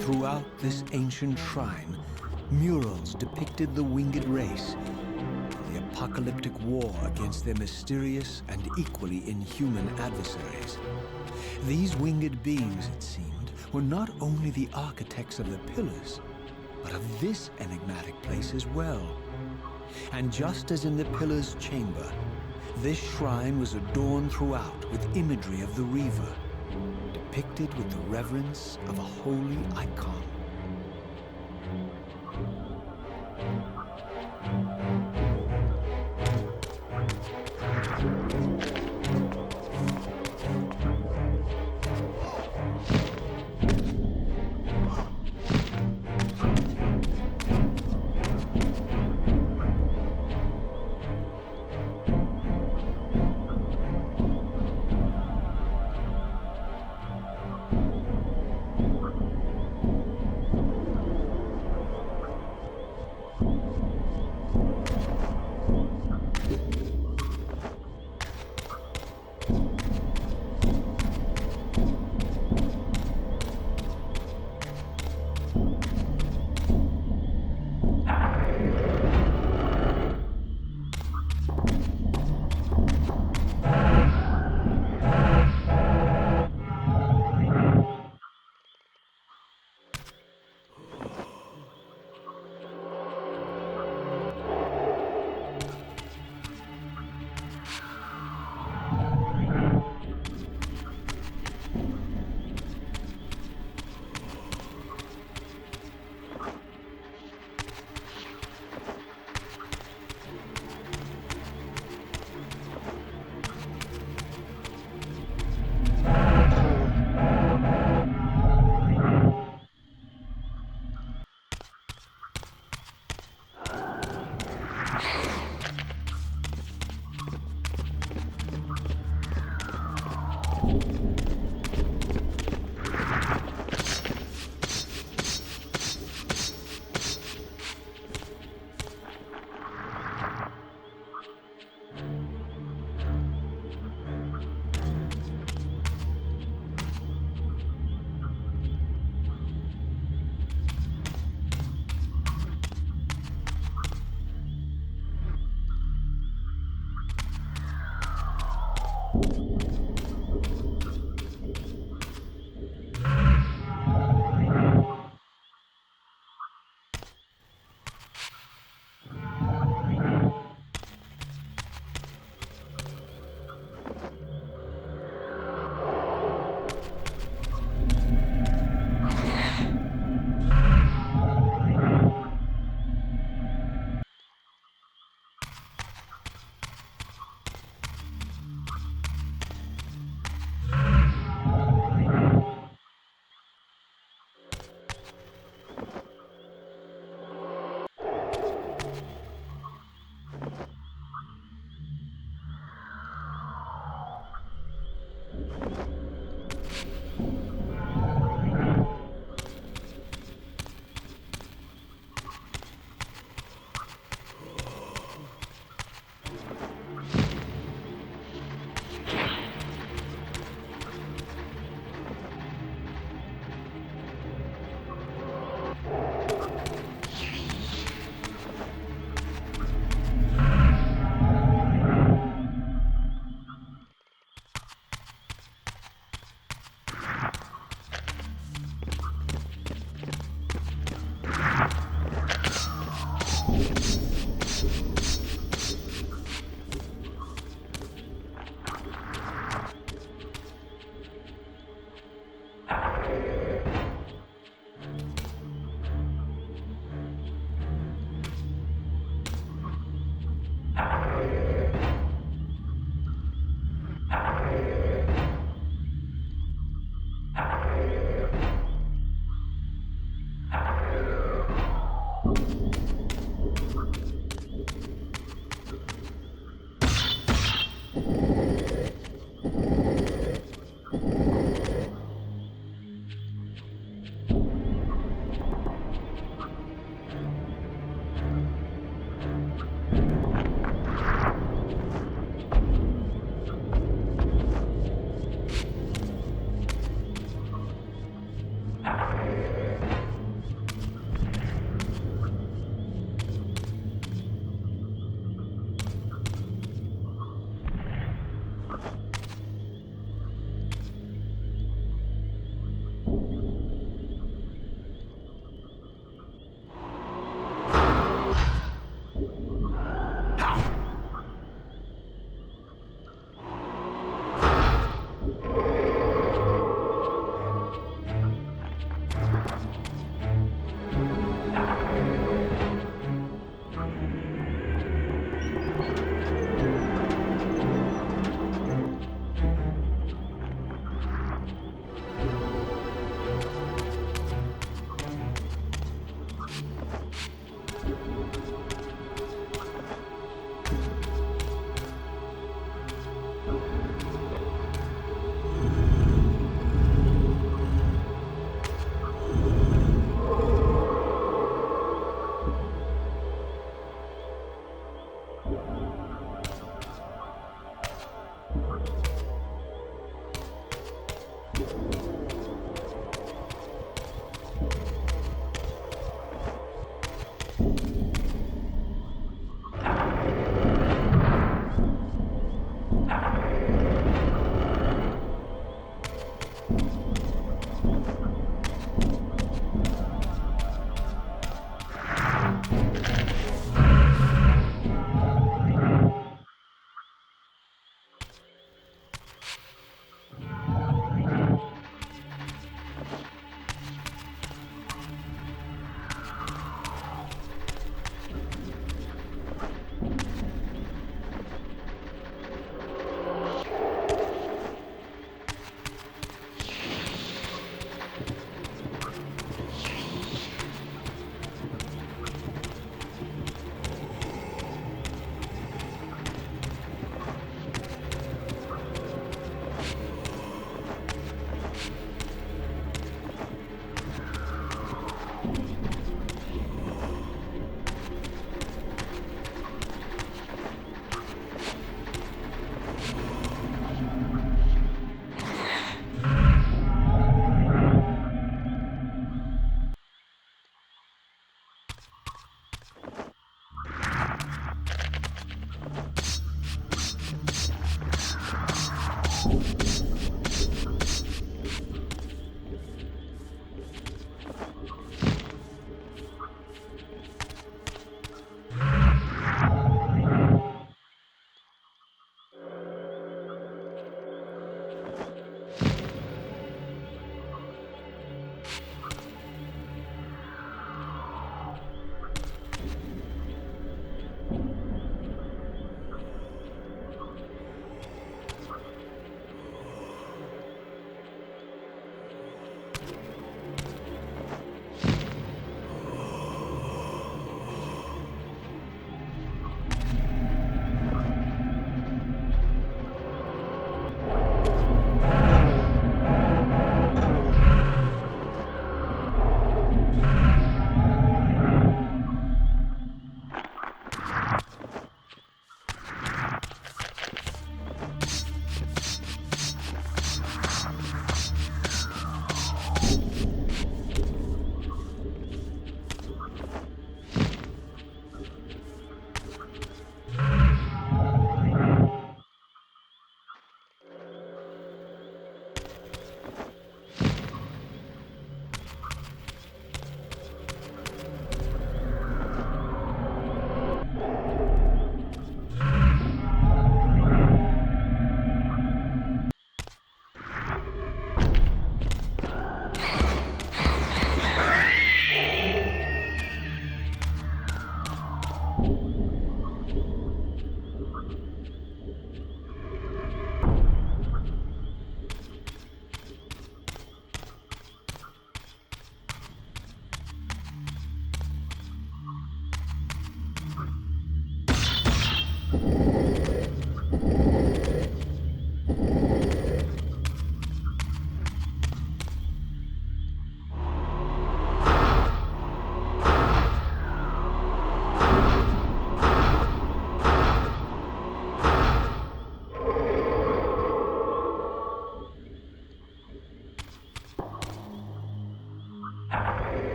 Throughout this ancient shrine, murals depicted the winged race, the apocalyptic war against their mysterious and equally inhuman adversaries. These winged beings, it seemed, were not only the architects of the pillars, but of this enigmatic place as well. And just as in the Pillar's chamber, this shrine was adorned throughout with imagery of the Reaver, depicted with the reverence of a holy icon.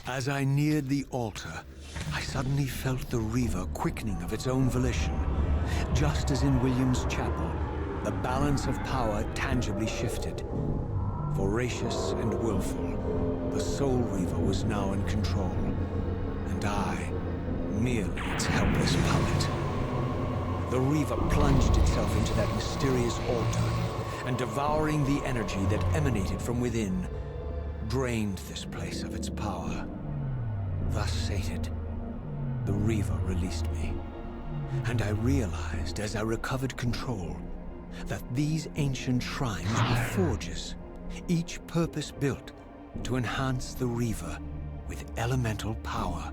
As I neared the altar, I suddenly felt the Reaver quickening of its own volition. Just as in William's chapel, the balance of power tangibly shifted. Voracious and willful, the Soul Reaver was now in control, and I, merely its helpless puppet. The Reaver plunged itself into that mysterious altar, and devouring the energy that emanated from within, drained this place of its power. Thus sated, the Reaver released me, and I realized as I recovered control that these ancient shrines were forges, each purpose-built to enhance the Reaver with elemental power.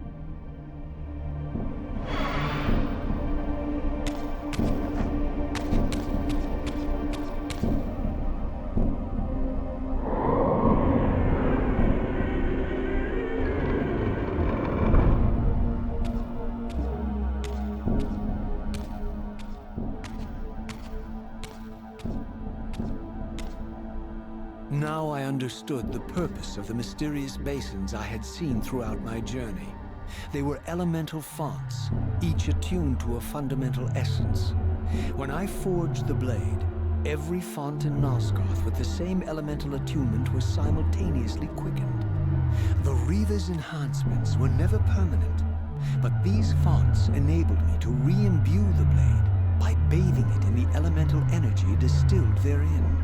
Now I understood the purpose of the mysterious basins I had seen throughout my journey. They were elemental fonts, each attuned to a fundamental essence. When I forged the blade, every font in Nosgoth with the same elemental attunement was simultaneously quickened. The Reaver's enhancements were never permanent, but these fonts enabled me to re-imbue the blade by bathing it in the elemental energy distilled therein.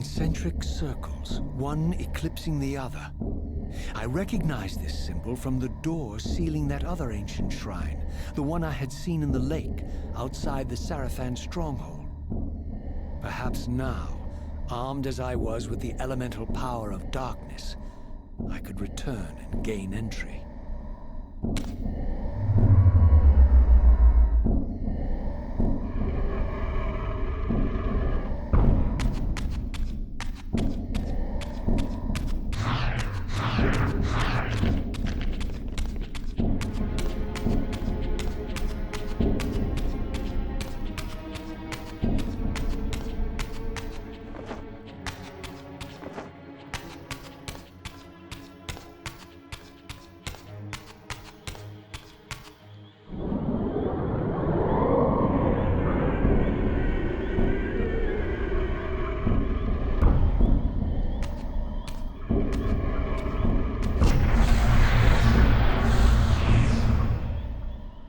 Concentric circles, one eclipsing the other. I recognized this symbol from the door sealing that other ancient shrine, the one I had seen in the lake outside the Sarafan stronghold. Perhaps now, armed as I was with the elemental power of darkness, I could return and gain entry.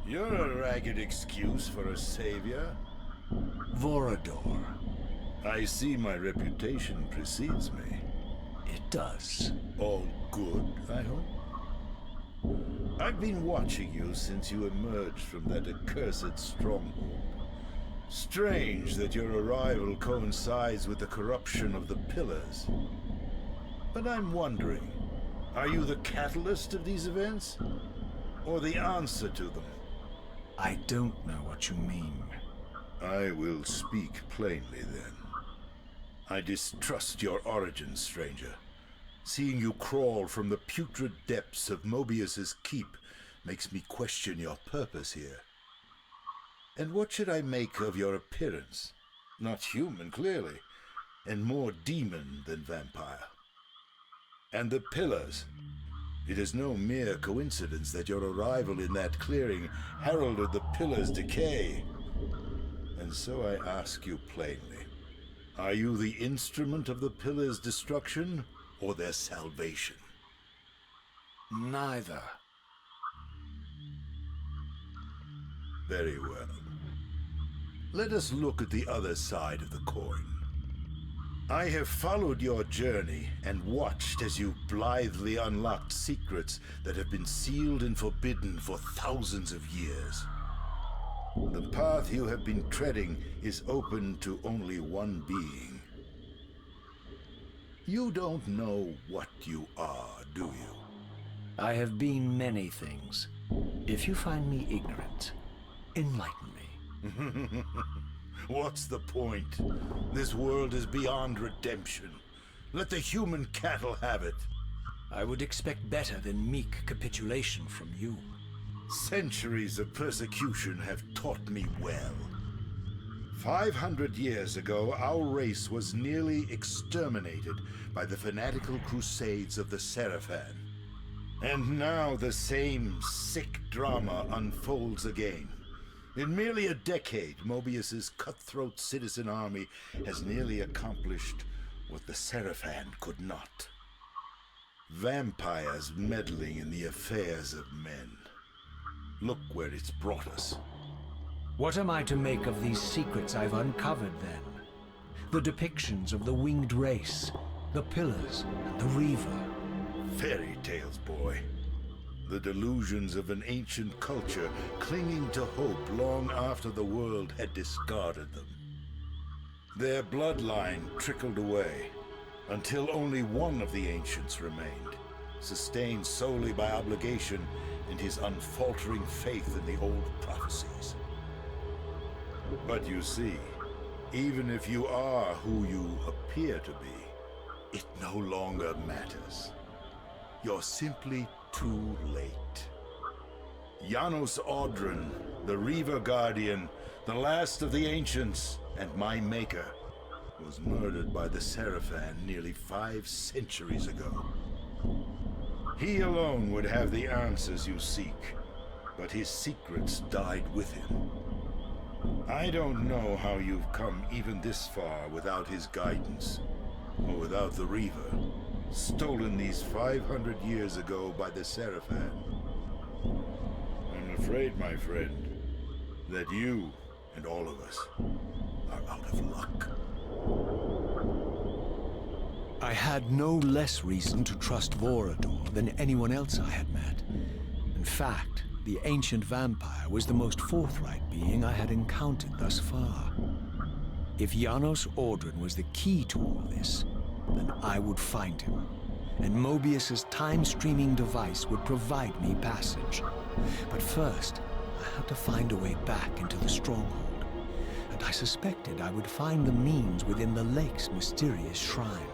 You're a ragged excuse for a savior. Vorador. I see my reputation precedes me. It does. All good, I hope? I've been watching you since you emerged from that accursed stronghold. Strange that your arrival coincides with the corruption of the Pillars. But I'm wondering, are you the catalyst of these events? Or the answer to them? I don't know what you mean. I will speak plainly then. I distrust your origins, stranger. Seeing you crawl from the putrid depths of Mobius's keep makes me question your purpose here. And what should I make of your appearance? Not human, clearly, and more demon than vampire. And the Pillars. It is no mere coincidence that your arrival in that clearing heralded the Pillars' decay. And so I ask you plainly, are you the instrument of the Pillars' destruction or their salvation? Neither. Very well. Let us look at the other side of the coin. I have followed your journey and watched as you blithely unlocked secrets that have been sealed and forbidden for thousands of years. The path you have been treading is open to only one being. You don't know what you are, do you? I have been many things. If you find me ignorant, enlighten me. What's the point? This world is beyond redemption. Let the human cattle have it. I would expect better than meek capitulation from you. Centuries of persecution have taught me well. 500 years ago, our race was nearly exterminated by the fanatical crusades of the Sarafan. And now the same sick drama unfolds again. In merely a decade, Mobius's cutthroat citizen army has nearly accomplished what the Sarafan could not. Vampires meddling in the affairs of men. Look where it's brought us. What am I to make of these secrets I've uncovered, then? The depictions of the winged race, the Pillars, and the Reaver. Fairy tales, boy. The delusions of an ancient culture clinging to hope long after the world had discarded them. Their bloodline trickled away, until only one of the ancients remained, sustained solely by obligation and his unfaltering faith in the old prophecies. But you see, even if you are who you appear to be, it no longer matters. You're simply too late. Janos Audron, the Reaver Guardian, the last of the ancients, and my maker, was murdered by the Sarafan nearly 5 centuries ago. He alone would have the answers you seek, but his secrets died with him. I don't know how you've come even this far without his guidance, or without the Reaver, stolen these 500 years ago by the Sarafan. I'm afraid, my friend, that you and all of us are out of luck. I had no less reason to trust Vorador than anyone else I had met. In fact, the ancient vampire was the most forthright being I had encountered thus far. If Janos Ordran was the key to all this, then I would find him, and Mobius's time-streaming device would provide me passage. But first, I had to find a way back into the stronghold, and I suspected I would find the means within the lake's mysterious shrine.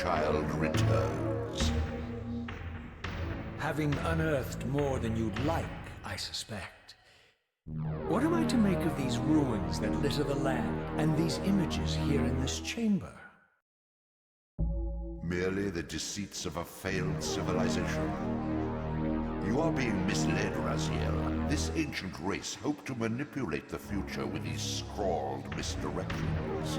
child returns. Having unearthed more than you'd like, I suspect. What am I to make of these ruins that litter the land, and these images here in this chamber? Merely the deceits of a failed civilization. You are being misled, Raziel. This ancient race hoped to manipulate the future with these scrawled misdirections.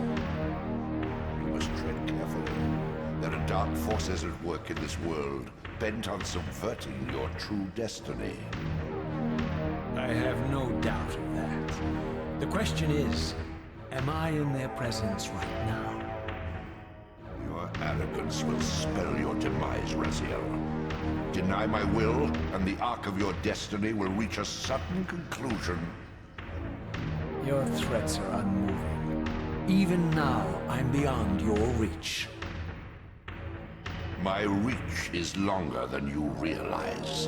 You must tread carefully. There are dark forces at work in this world, bent on subverting your true destiny. I have no doubt of that. The question is, am I in their presence right now? Your arrogance will spell your demise, Raziel. Deny my will, and the arc of your destiny will reach a sudden conclusion. Your threats are unmoving. Even now, I'm beyond your reach. My reach is longer than you realize.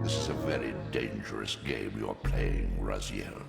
This is a very dangerous game you're playing, Raziel.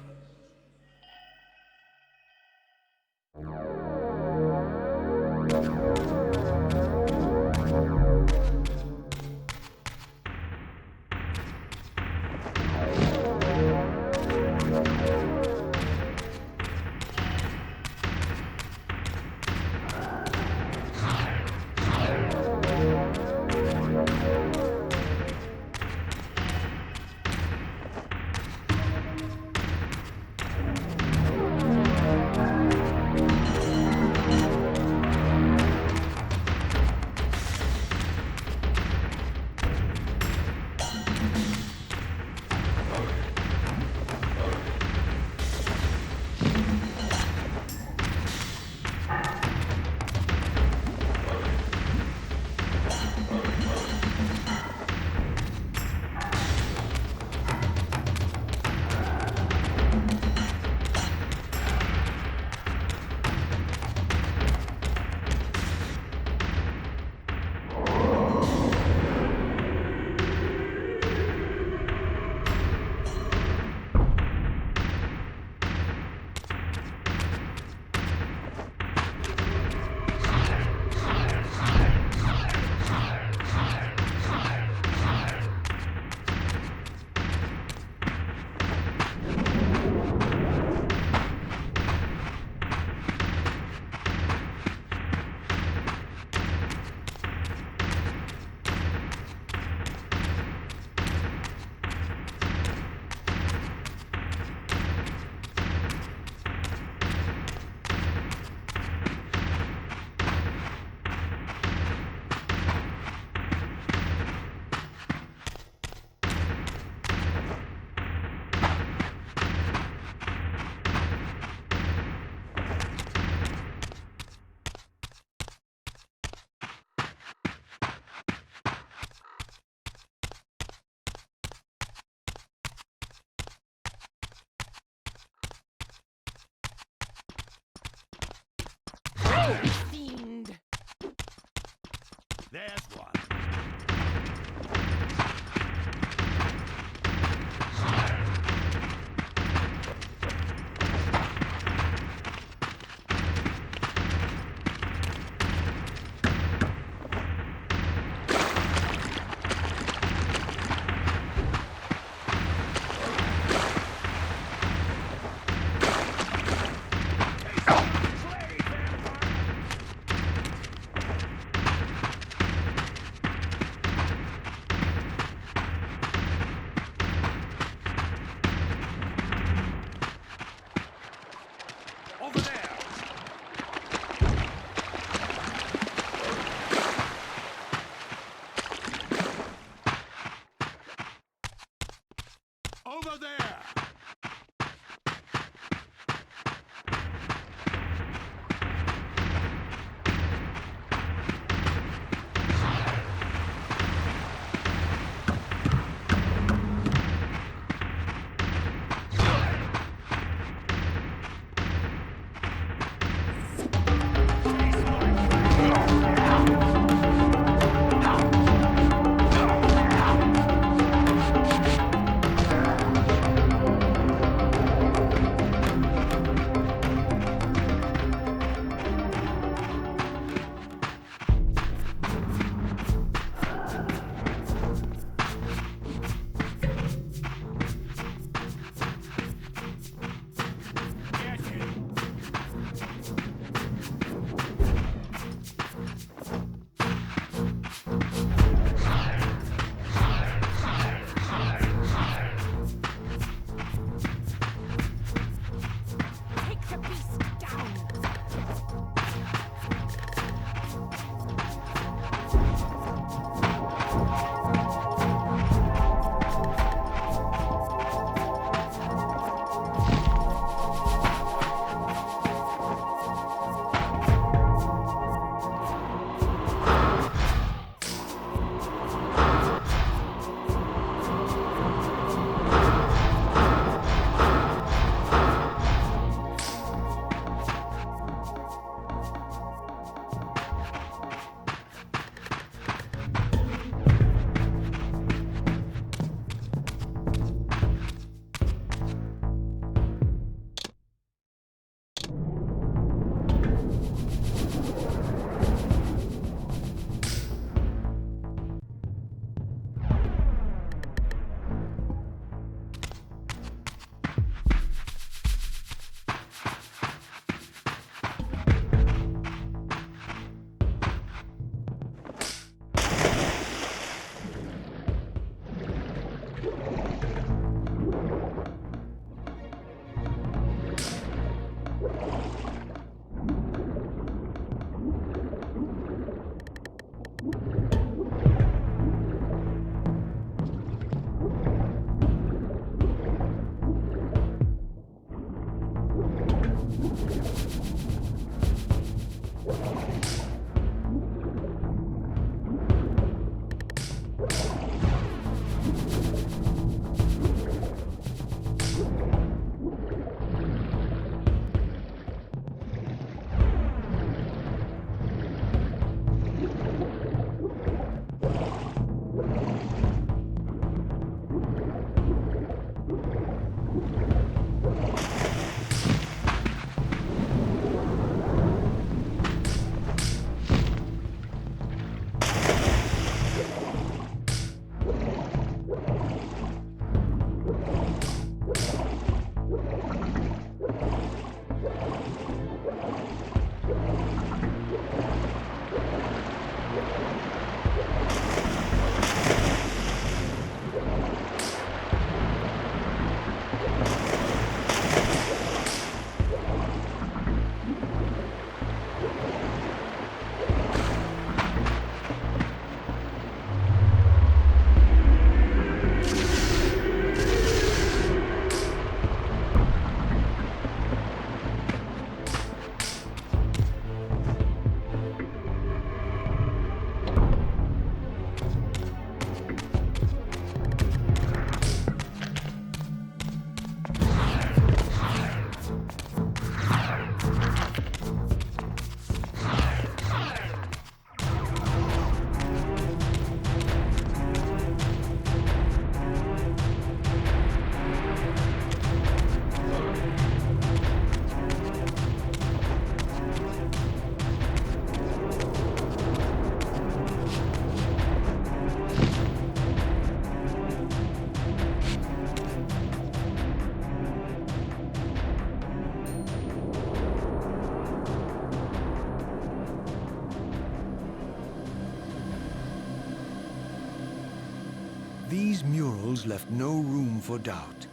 These murals left no room for doubt.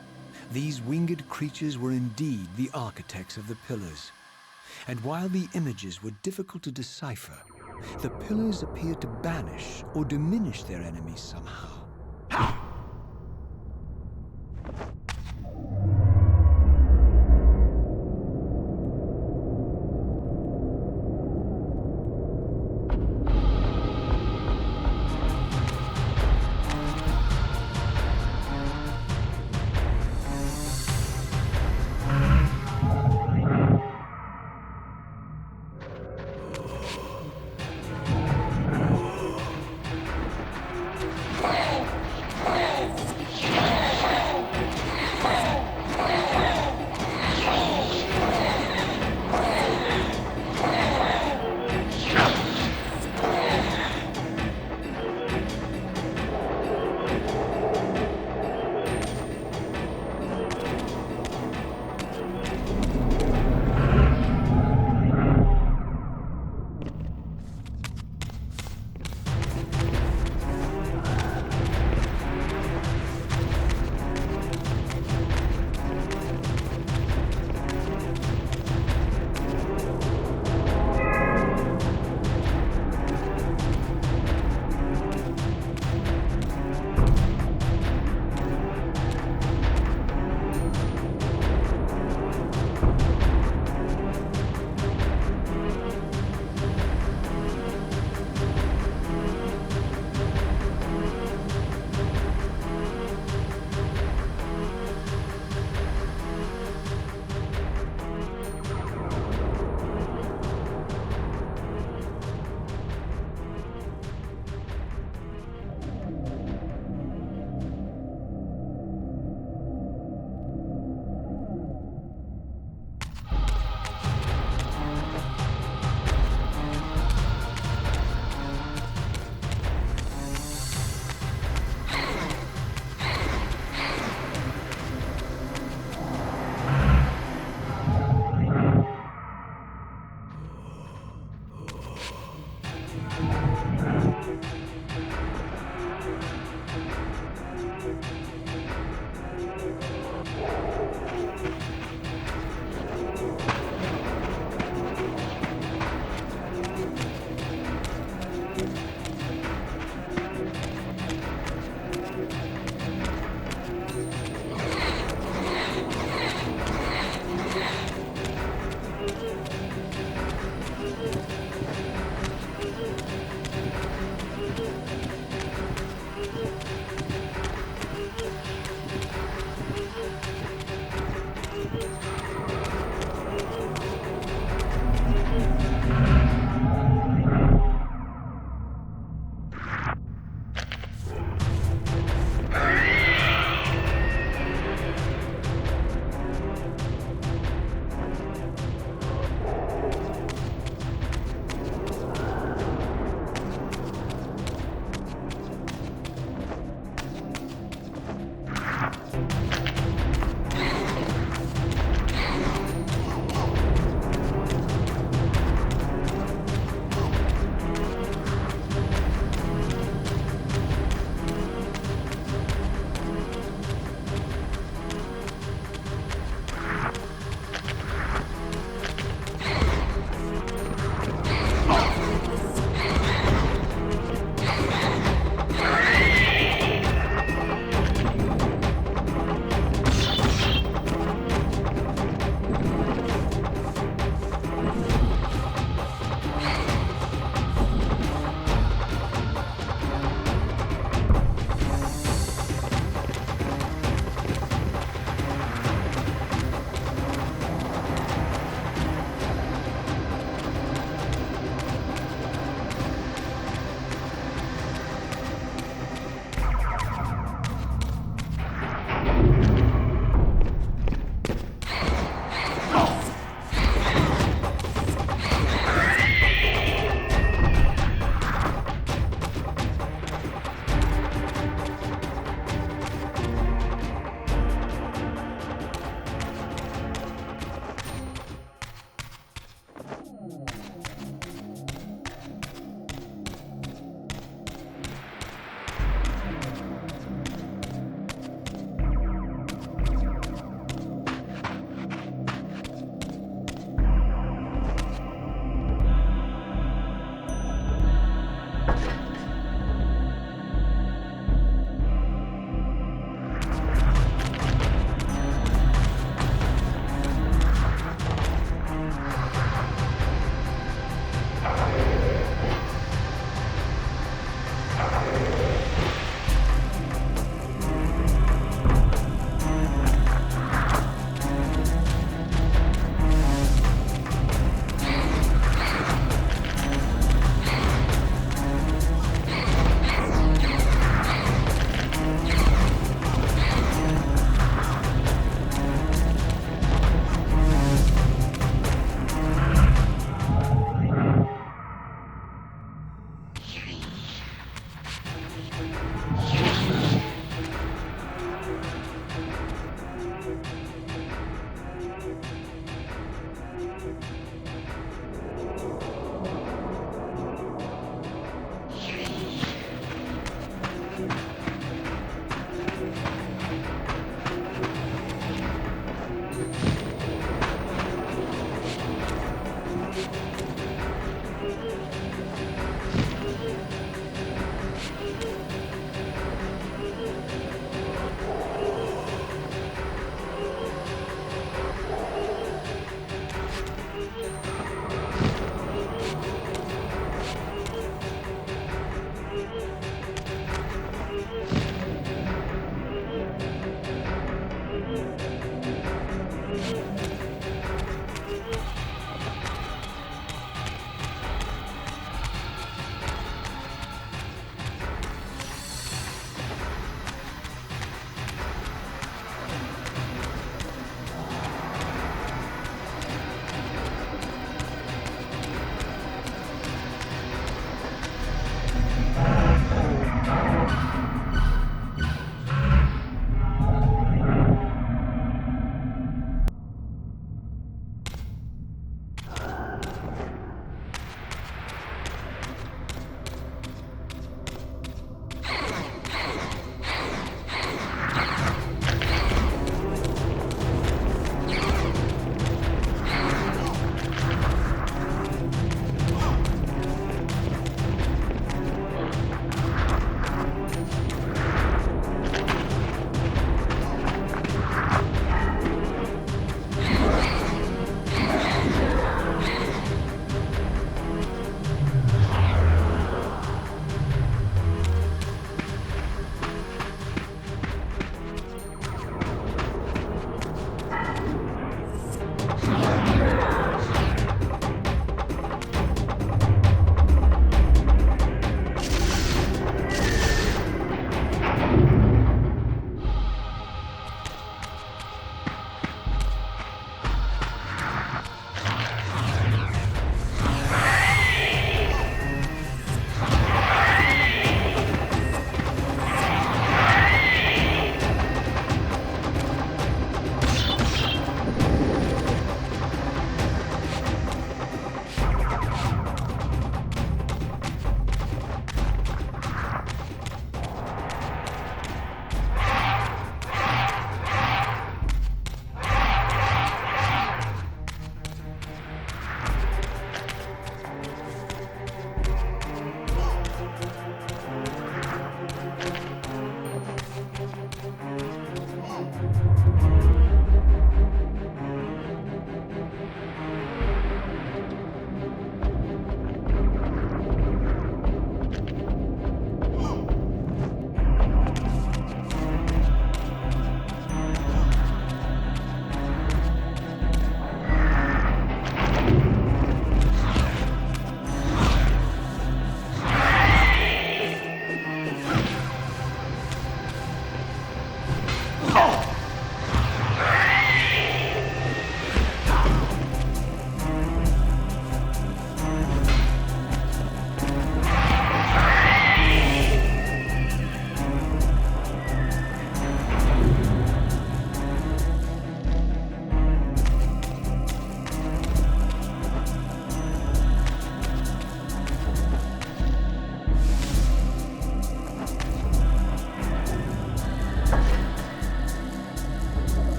These winged creatures were indeed the architects of the pillars. And while the images were difficult to decipher, the pillars appeared to banish or diminish their enemies somehow.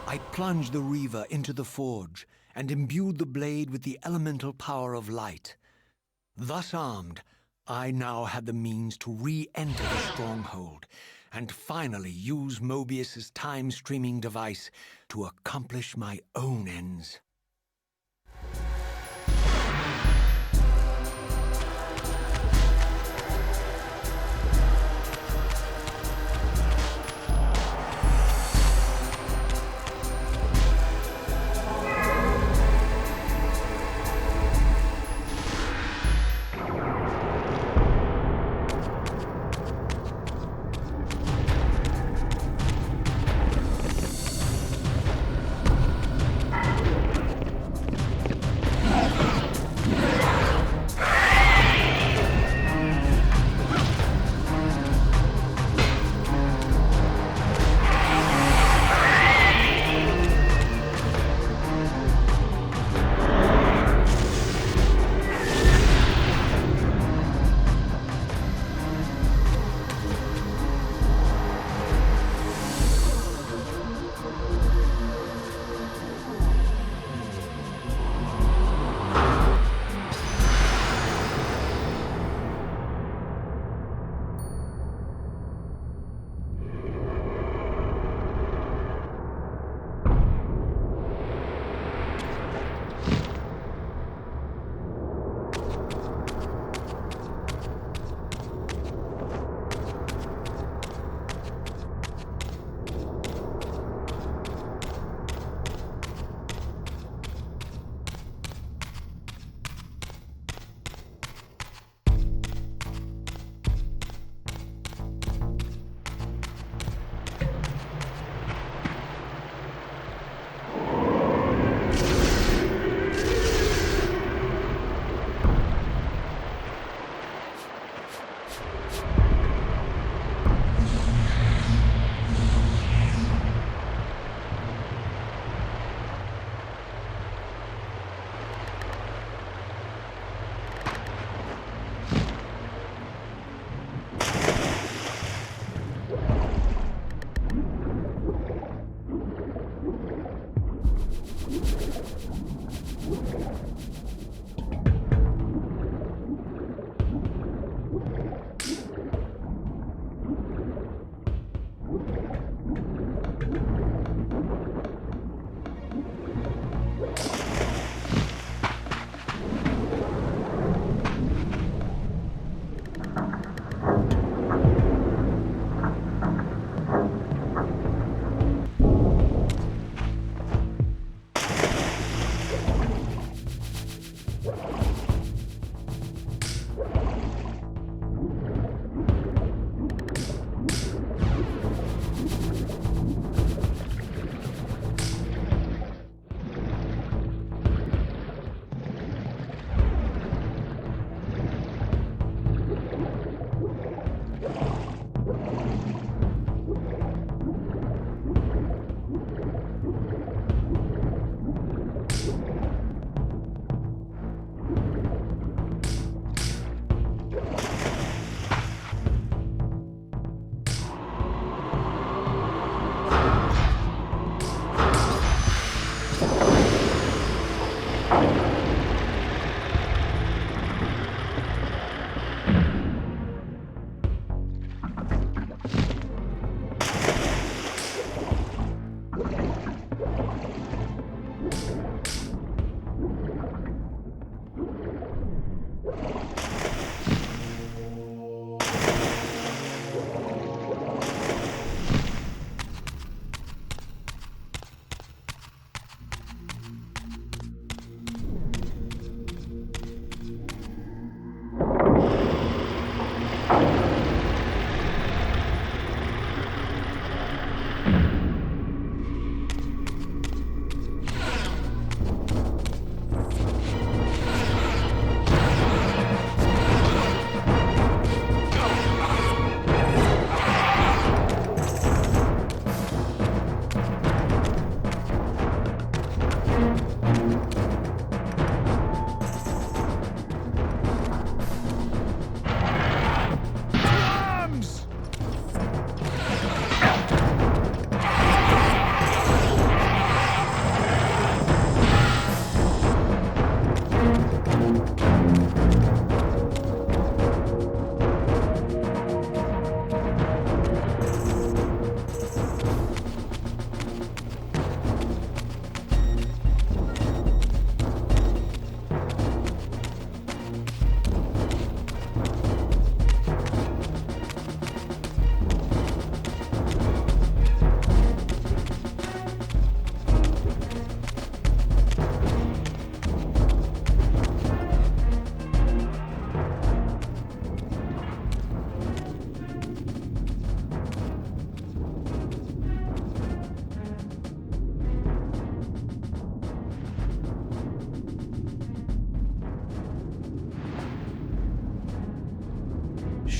I plunged the Reaver into the forge and imbued the blade with the elemental power of light. Thus armed, I now had the means to re-enter the stronghold and finally use Mobius's time-streaming device to accomplish my own ends.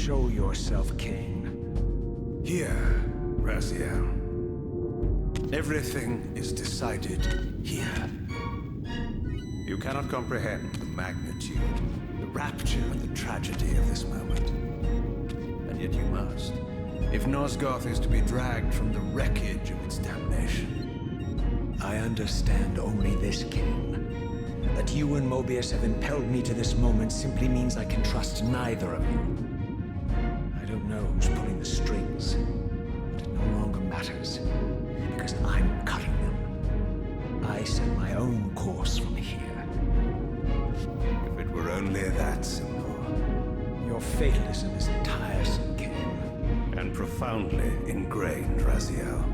Show yourself, Kain. Here, Raziel. Everything is decided here. You cannot comprehend the magnitude, the rapture, and the tragedy of this moment. And yet you must, if Nosgoth is to be dragged from the wreckage of its damnation. I understand only this, Kain. That you and Mobius have impelled me to this moment simply means I can trust neither of you. I don't know who's pulling the strings, but it no longer matters, because I'm cutting them. I set my own course from here. If it were only that simple. Your fatalism is tiresome, Kain. And profoundly ingrained, Raziel.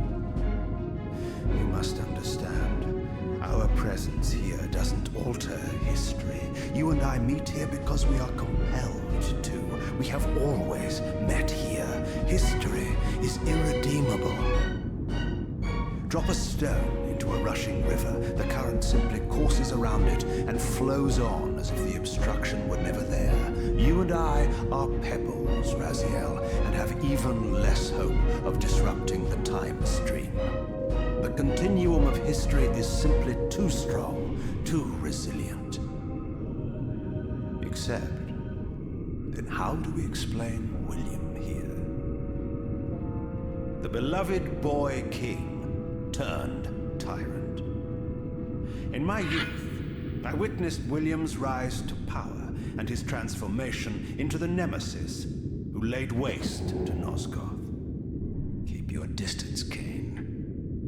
You must understand, our presence here doesn't alter history. You and I meet here because we are compelled to. We have always met here. History is irredeemable. Drop a stone into a rushing river, the current simply courses around it and flows on as if the obstruction were never there. You and I are pebbles, Raziel, and have even less hope of disrupting the time stream. The continuum of history is simply too strong, too resilient. Except, then how do we explain William here? The beloved boy king turned tyrant. In my youth, I witnessed William's rise to power and his transformation into the nemesis who laid waste to Nosgoth. Keep your distance, Kain.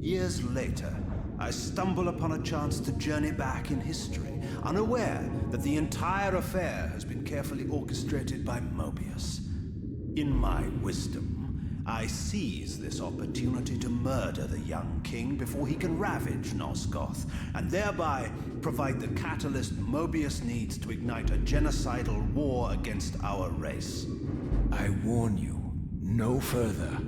Years later, I stumble upon a chance to journey back in history, unaware that the entire affair has been carefully orchestrated by Mobius. In my wisdom, I seize this opportunity to murder the young king before he can ravage Nosgoth, and thereby provide the catalyst Mobius needs to ignite a genocidal war against our race. I warn you, no further.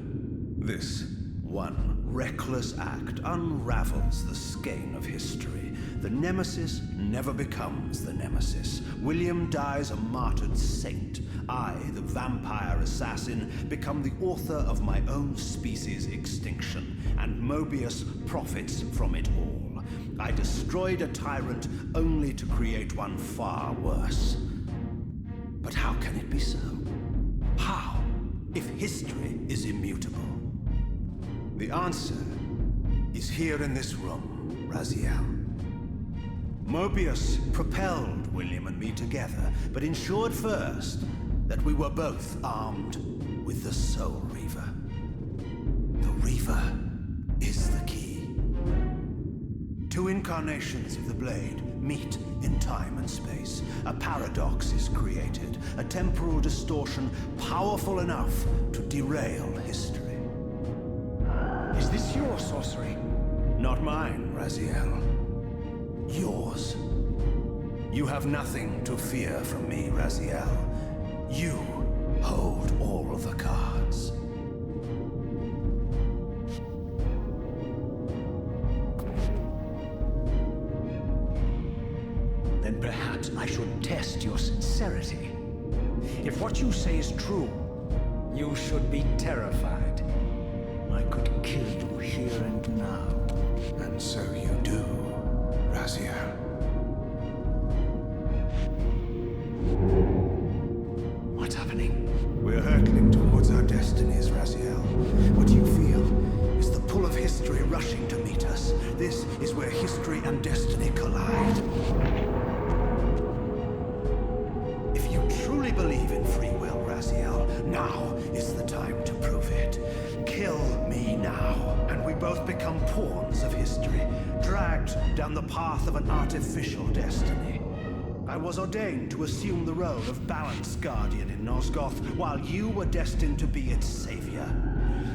This one reckless act unravels the skein of history. The nemesis never becomes the nemesis. William dies a martyred saint. I, the vampire assassin, become the author of my own species' extinction, and Mobius profits from it all. I destroyed a tyrant only to create one far worse. But how can it be so? How, if history is immutable? The answer is here in this room, Raziel. Mobius propelled William and me together, but ensured first that we were both armed with the Soul Reaver. The Reaver is the key. Two incarnations of the blade meet in time and space. A paradox is created, a temporal distortion powerful enough to derail history. Is this your sorcery? Not mine, Raziel. Yours. You have nothing to fear from me, Raziel. You hold all of the cards. Then perhaps I should test your sincerity. If what you say is true, you should be terrified. I could kill you here and now. And so you do, Raziel. What's happening? We're hurtling towards our destinies, Raziel. What you feel is the pull of history rushing to meet us. This is where history and destiny collide. If you truly believe in free will, Raziel, now is the time to prove it. Kill me now, and we both become pawns of history, dragged down the path of an artificial destiny. I was ordained to assume the role of balanced guardian in Nosgoth, while you were destined to be its savior.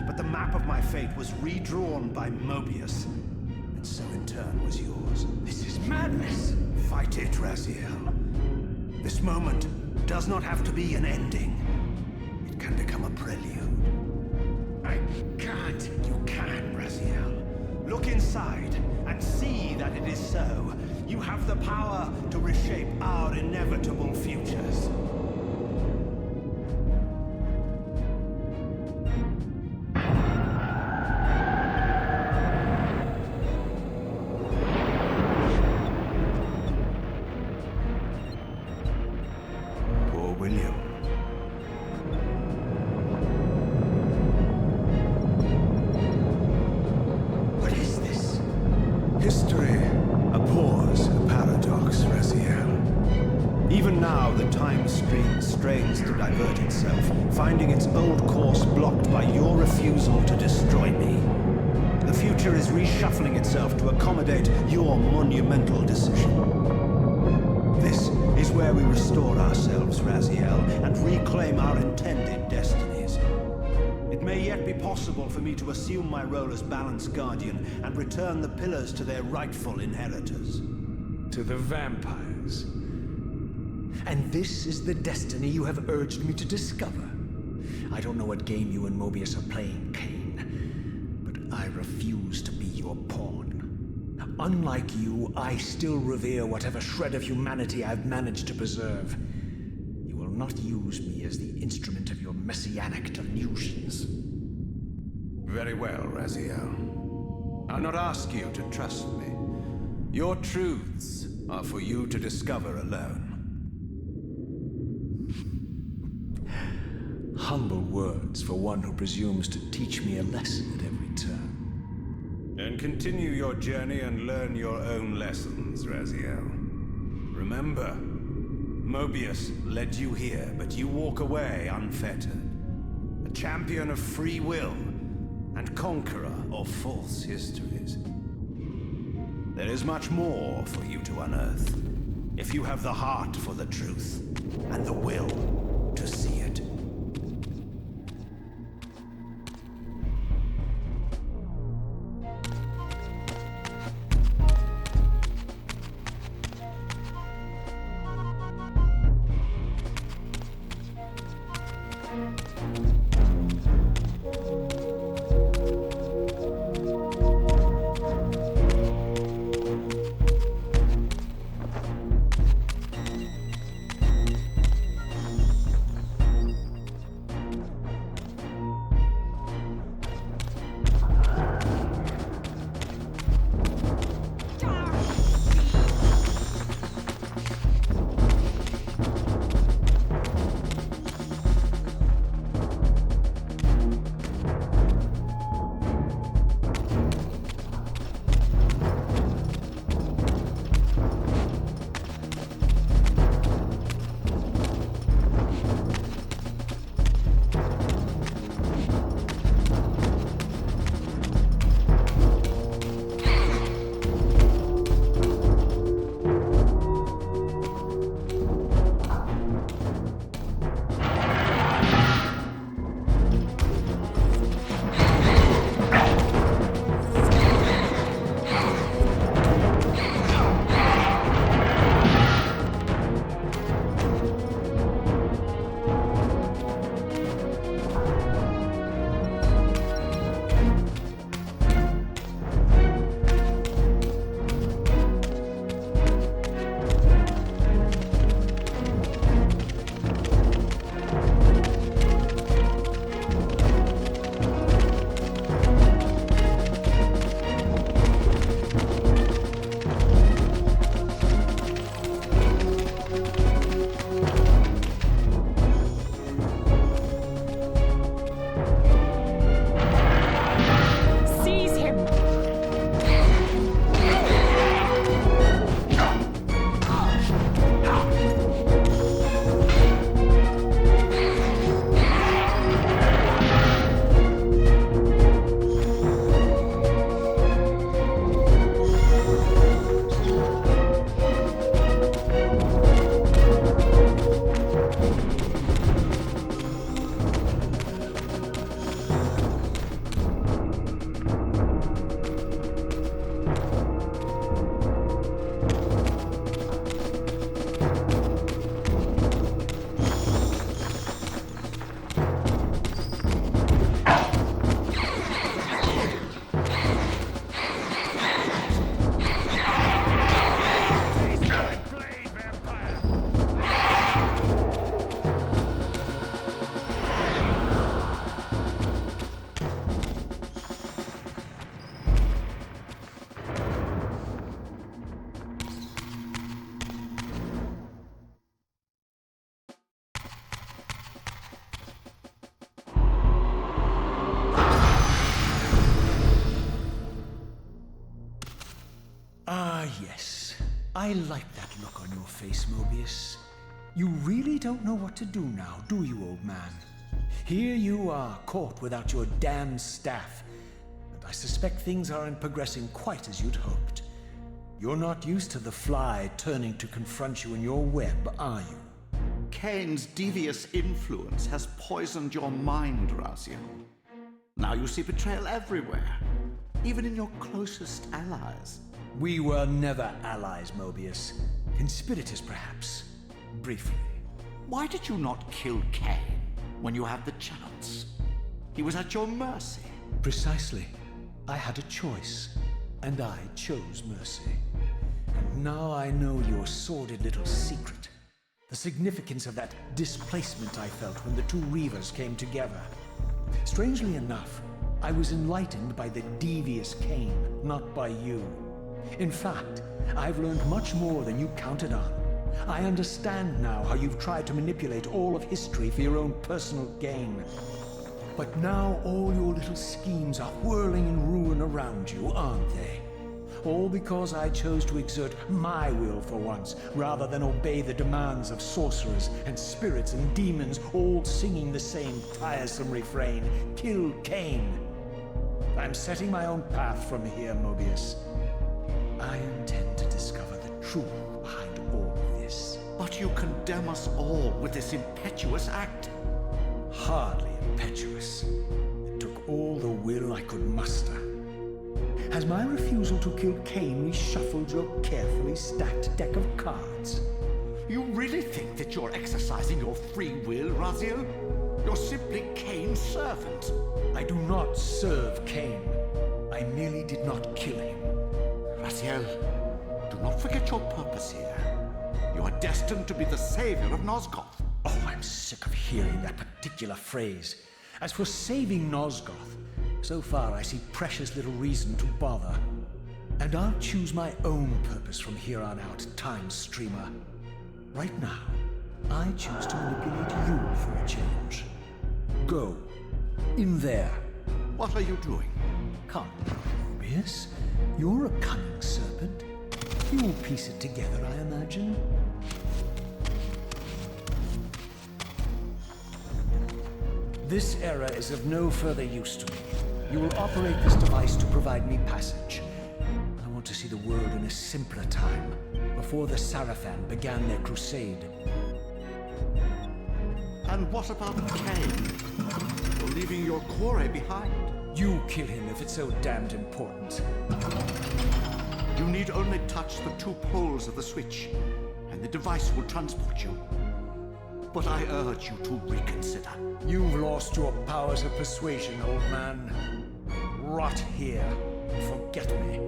But the map of my fate was redrawn by Mobius, and so in turn was yours. This is madness! Fight it, Raziel. This moment does not have to be an ending. It can become a prelude. I can't. You can, Raziel. Look inside and see that it is so. You have the power to reshape our inevitable futures. stream strains to divert itself, finding its old course blocked by your refusal to destroy me. The future is reshuffling itself to accommodate your monumental decision. This is where we restore ourselves, Raziel, and reclaim our intended destinies. It may yet be possible for me to assume my role as Balance Guardian and return the pillars to their rightful inheritors. To the vampires. And this is the destiny you have urged me to discover. I don't know what game you and Mobius are playing, Kain, but I refuse to be your pawn. Unlike you, I still revere whatever shred of humanity I've managed to preserve. You will not use me as the instrument of your messianic delusions. Very well, Raziel. I'll not ask you to trust me. Your truths are for you to discover alone. Humble words for one who presumes to teach me a lesson at every turn. Then continue your journey and learn your own lessons, Raziel. Remember, Mobius led you here, but you walk away unfettered. A champion of free will and conqueror of false histories. There is much more for you to unearth, if you have the heart for the truth and the will to see it. Ah, yes. I like that look on your face, Mobius. You really don't know what to do now, do you, old man? Here you are, caught without your damned staff. And I suspect things aren't progressing quite as you'd hoped. You're not used to the fly turning to confront you in your web, are you? Kain's devious influence has poisoned your mind, Raziel. Now you see betrayal everywhere, even in your closest allies. We were never allies, Mobius. Conspirators, perhaps. Briefly. Why did you not kill Kain when you had the chance? He was at your mercy. Precisely. I had a choice, and I chose mercy. And now I know your sordid little secret. The significance of that displacement I felt when the two Reavers came together. Strangely enough, I was enlightened by the devious Kain, not by you. In fact, I've learned much more than you counted on. I understand now how you've tried to manipulate all of history for your own personal gain. But now all your little schemes are whirling in ruin around you, aren't they? All because I chose to exert my will for once, rather than obey the demands of sorcerers and spirits and demons, all singing the same tiresome refrain, "Kill Kain." I'm setting my own path from here, Mobius. I intend to discover the truth behind all of this. But you condemn us all with this impetuous act. Hardly impetuous. It took all the will I could muster. Has my refusal to kill Kain reshuffled your carefully stacked deck of cards? You really think that you're exercising your free will, Raziel? You're simply Kain's servant. I do not serve Kain. I merely did not kill him. Raziel, do not forget your purpose here. You are destined to be the savior of Nosgoth. Oh, I'm sick of hearing that particular phrase. As for saving Nosgoth, so far I see precious little reason to bother. And I'll choose my own purpose from here on out, Time Streamer. Right now, I choose to manipulate you for a change. Go. In there. What are you doing? Come, Mobius. You're a cunning serpent. You'll piece it together, I imagine. This error is of no further use to me. You will operate this device to provide me passage. I want to see the world in a simpler time, before the Sarafan began their crusade. And what about Kain? You're leaving your quarry behind. You kill him if it's so damned important. You need only touch the two poles of the switch, and the device will transport you. But I urge you to reconsider. You've lost your powers of persuasion, old man. Rot here. Forget me.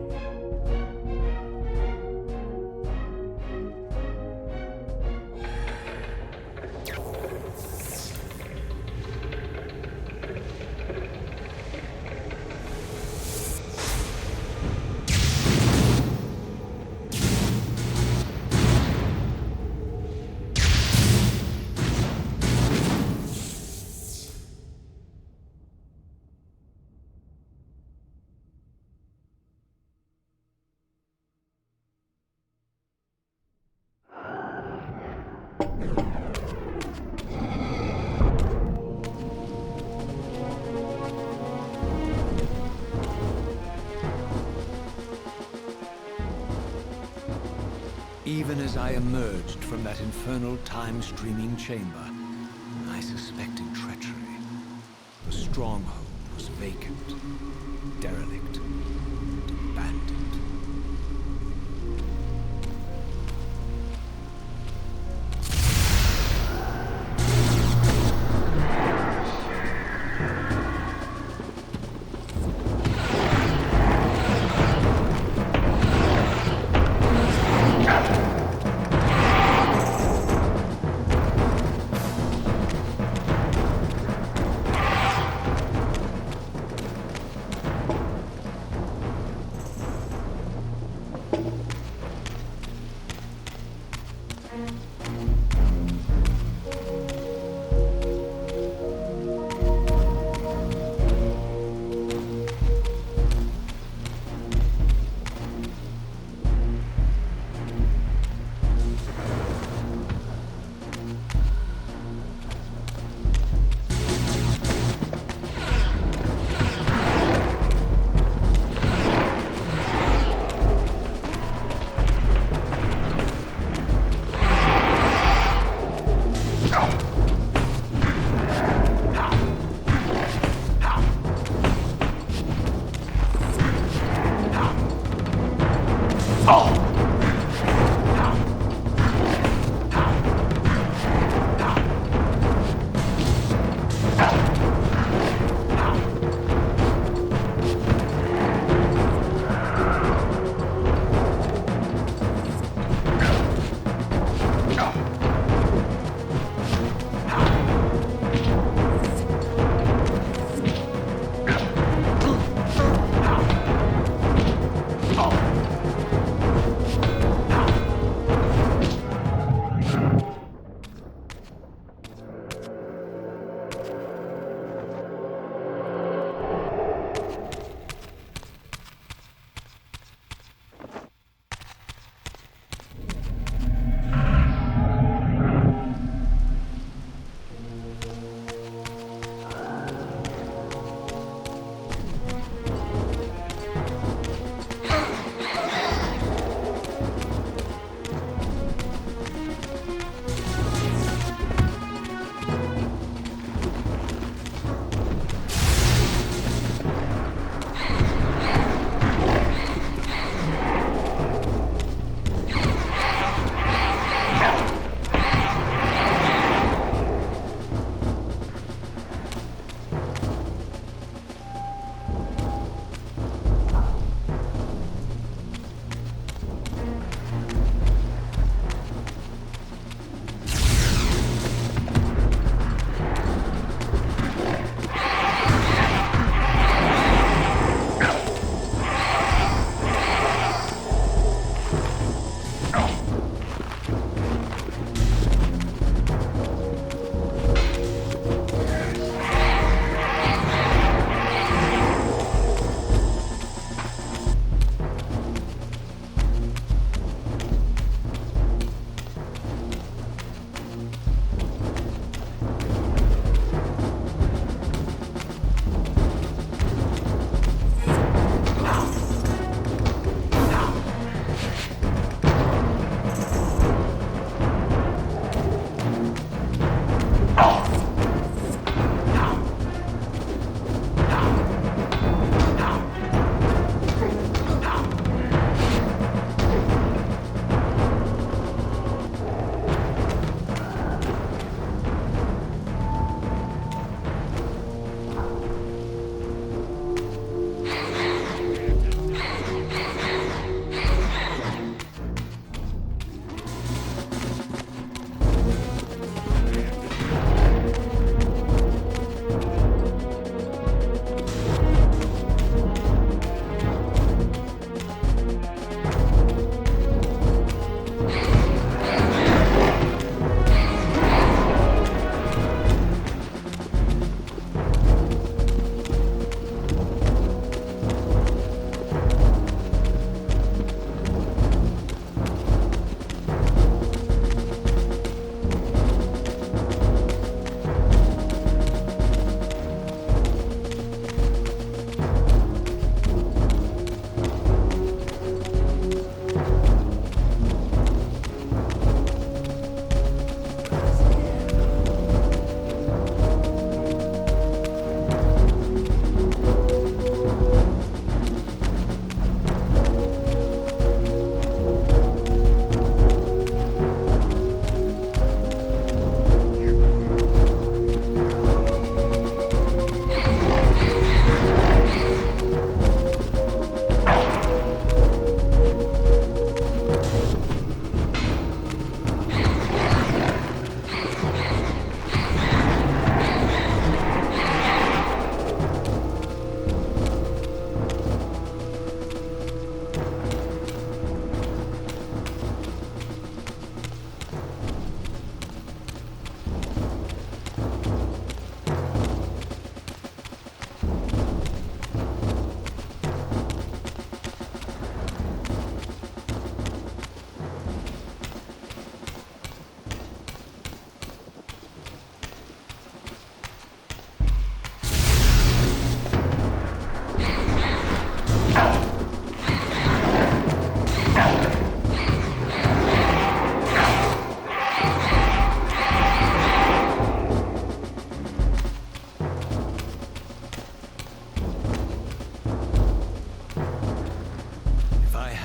Even as I emerged from that infernal time-streaming chamber, I suspected treachery. The stronghold was vacant, derelict, and abandoned.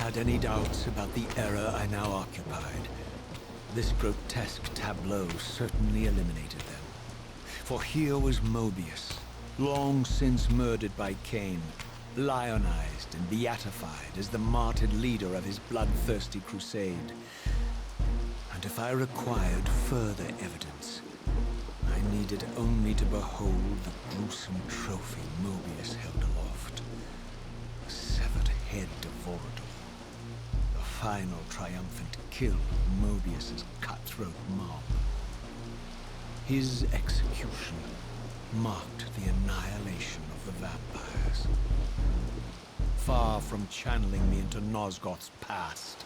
had any doubts about the era I now occupied, this grotesque tableau certainly eliminated them. For here was Mobius, long since murdered by Kain, lionized and beatified as the martyred leader of his bloodthirsty crusade. And if I required further evidence, I needed only to behold the gruesome trophy Mobius held aloft. The severed head of Vorador. The final triumphant kill of Mobius's cutthroat mob. His execution marked the annihilation of the vampires. Far from channeling me into Nosgoth's past,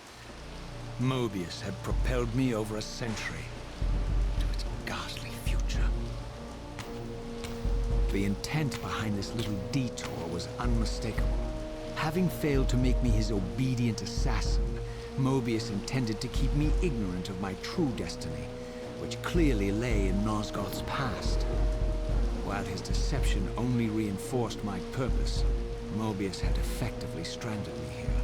Mobius had propelled me over a century to its ghastly future. The intent behind this little detour was unmistakable. Having failed to make me his obedient assassin, Mobius intended to keep me ignorant of my true destiny, which clearly lay in Nosgoth's past. While his deception only reinforced my purpose, Mobius had effectively stranded me here.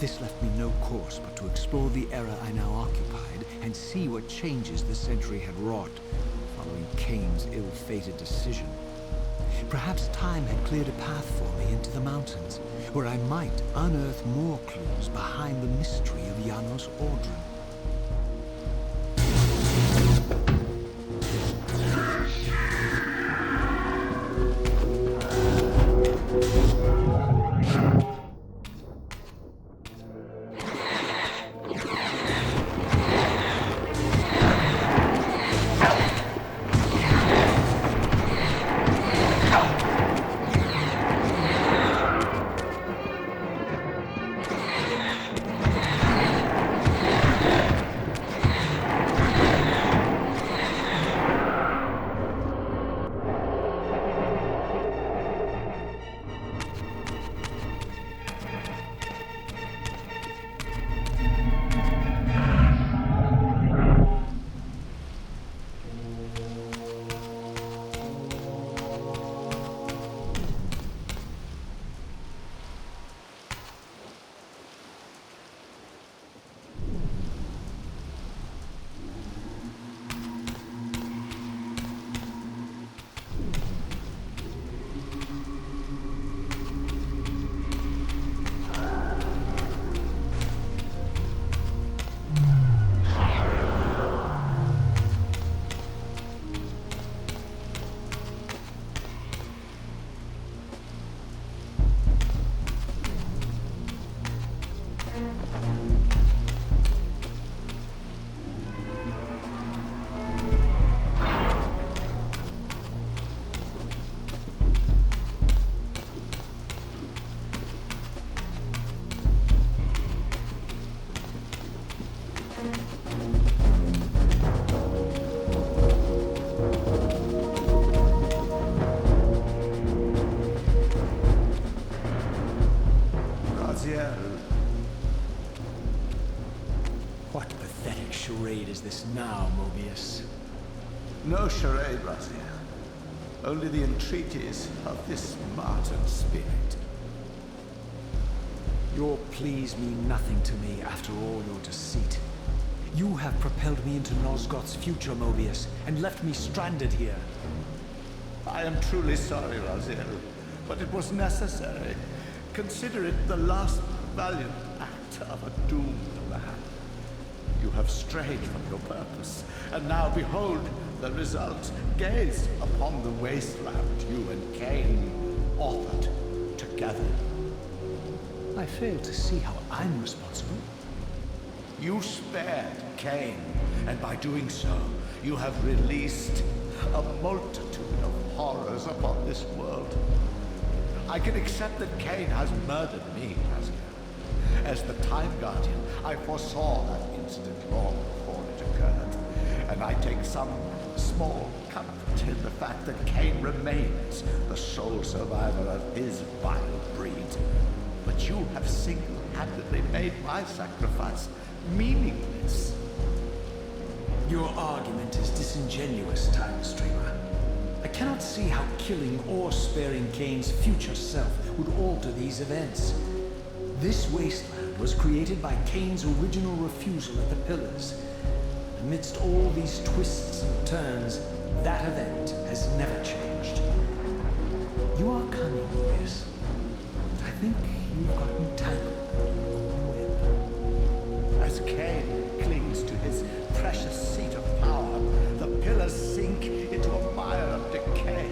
This left me no course but to explore the era I now occupied and see what changes the century had wrought following Kain's ill-fated decision. Perhaps time had cleared a path for me into the mountains, where I might unearth more clues behind the mystery of Janos Audron. What pathetic charade is this now, Mobius? No charade, Raziel. Only the entreaties of this martyred spirit. Your pleas mean nothing to me after all your deceit. You have propelled me into Nosgoth's future, Mobius, and left me stranded here. I am truly sorry, Raziel, but it was necessary. Consider it the last valiant act of a doomed man. You have strayed from your purpose, and now behold the result. Gaze upon the wasteland you and Kain authored together. I fail to see how I'm responsible. You spared Kain, and by doing so, you have released a multitude of horrors upon this world. I can accept that Kain has murdered me, Raziel. As the Time Guardian, I foresaw that incident long before it occurred, and I take some small comfort in the fact that Kain remains the sole survivor of his vile breed. But you have single-handedly made my sacrifice meaningless. Your argument is disingenuous, Time Streamer. I cannot see how killing or sparing Kain's future self would alter these events. This wasteland was created by Kain's original refusal at the Pillars. Amidst all these twists and turns, that event has never changed. You are cunning, yes. I think you've gotten tangled in a web. As Kain clings to his precious seat of power, the pillars sink into a mire of decay,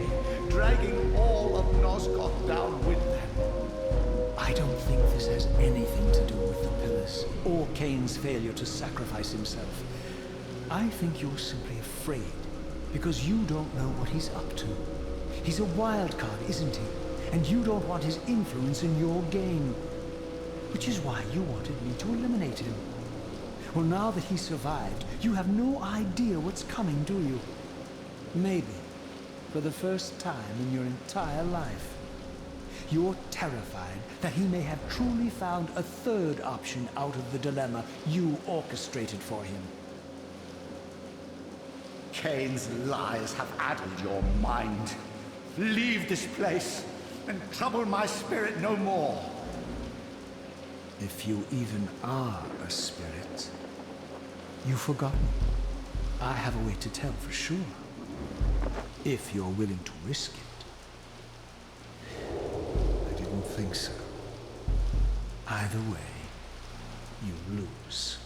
dragging all of Nosgoth down with them. I don't think this has anything to do with the Pillars, or Kain's failure to sacrifice himself. I think you're simply afraid, because you don't know what he's up to. He's a wild card, isn't he? And you don't want his influence in your game. Which is why you wanted me to eliminate him. Well, now that he survived, you have no idea what's coming, do you? Maybe, for the first time in your entire life. You're terrified that he may have truly found a third option out of the dilemma you orchestrated for him. Kain's lies have addled your mind. Leave this place and trouble my spirit no more. If you even are a spirit, you've forgotten. I have a way to tell for sure. If you're willing to risk it. I didn't think so. Either way, you lose.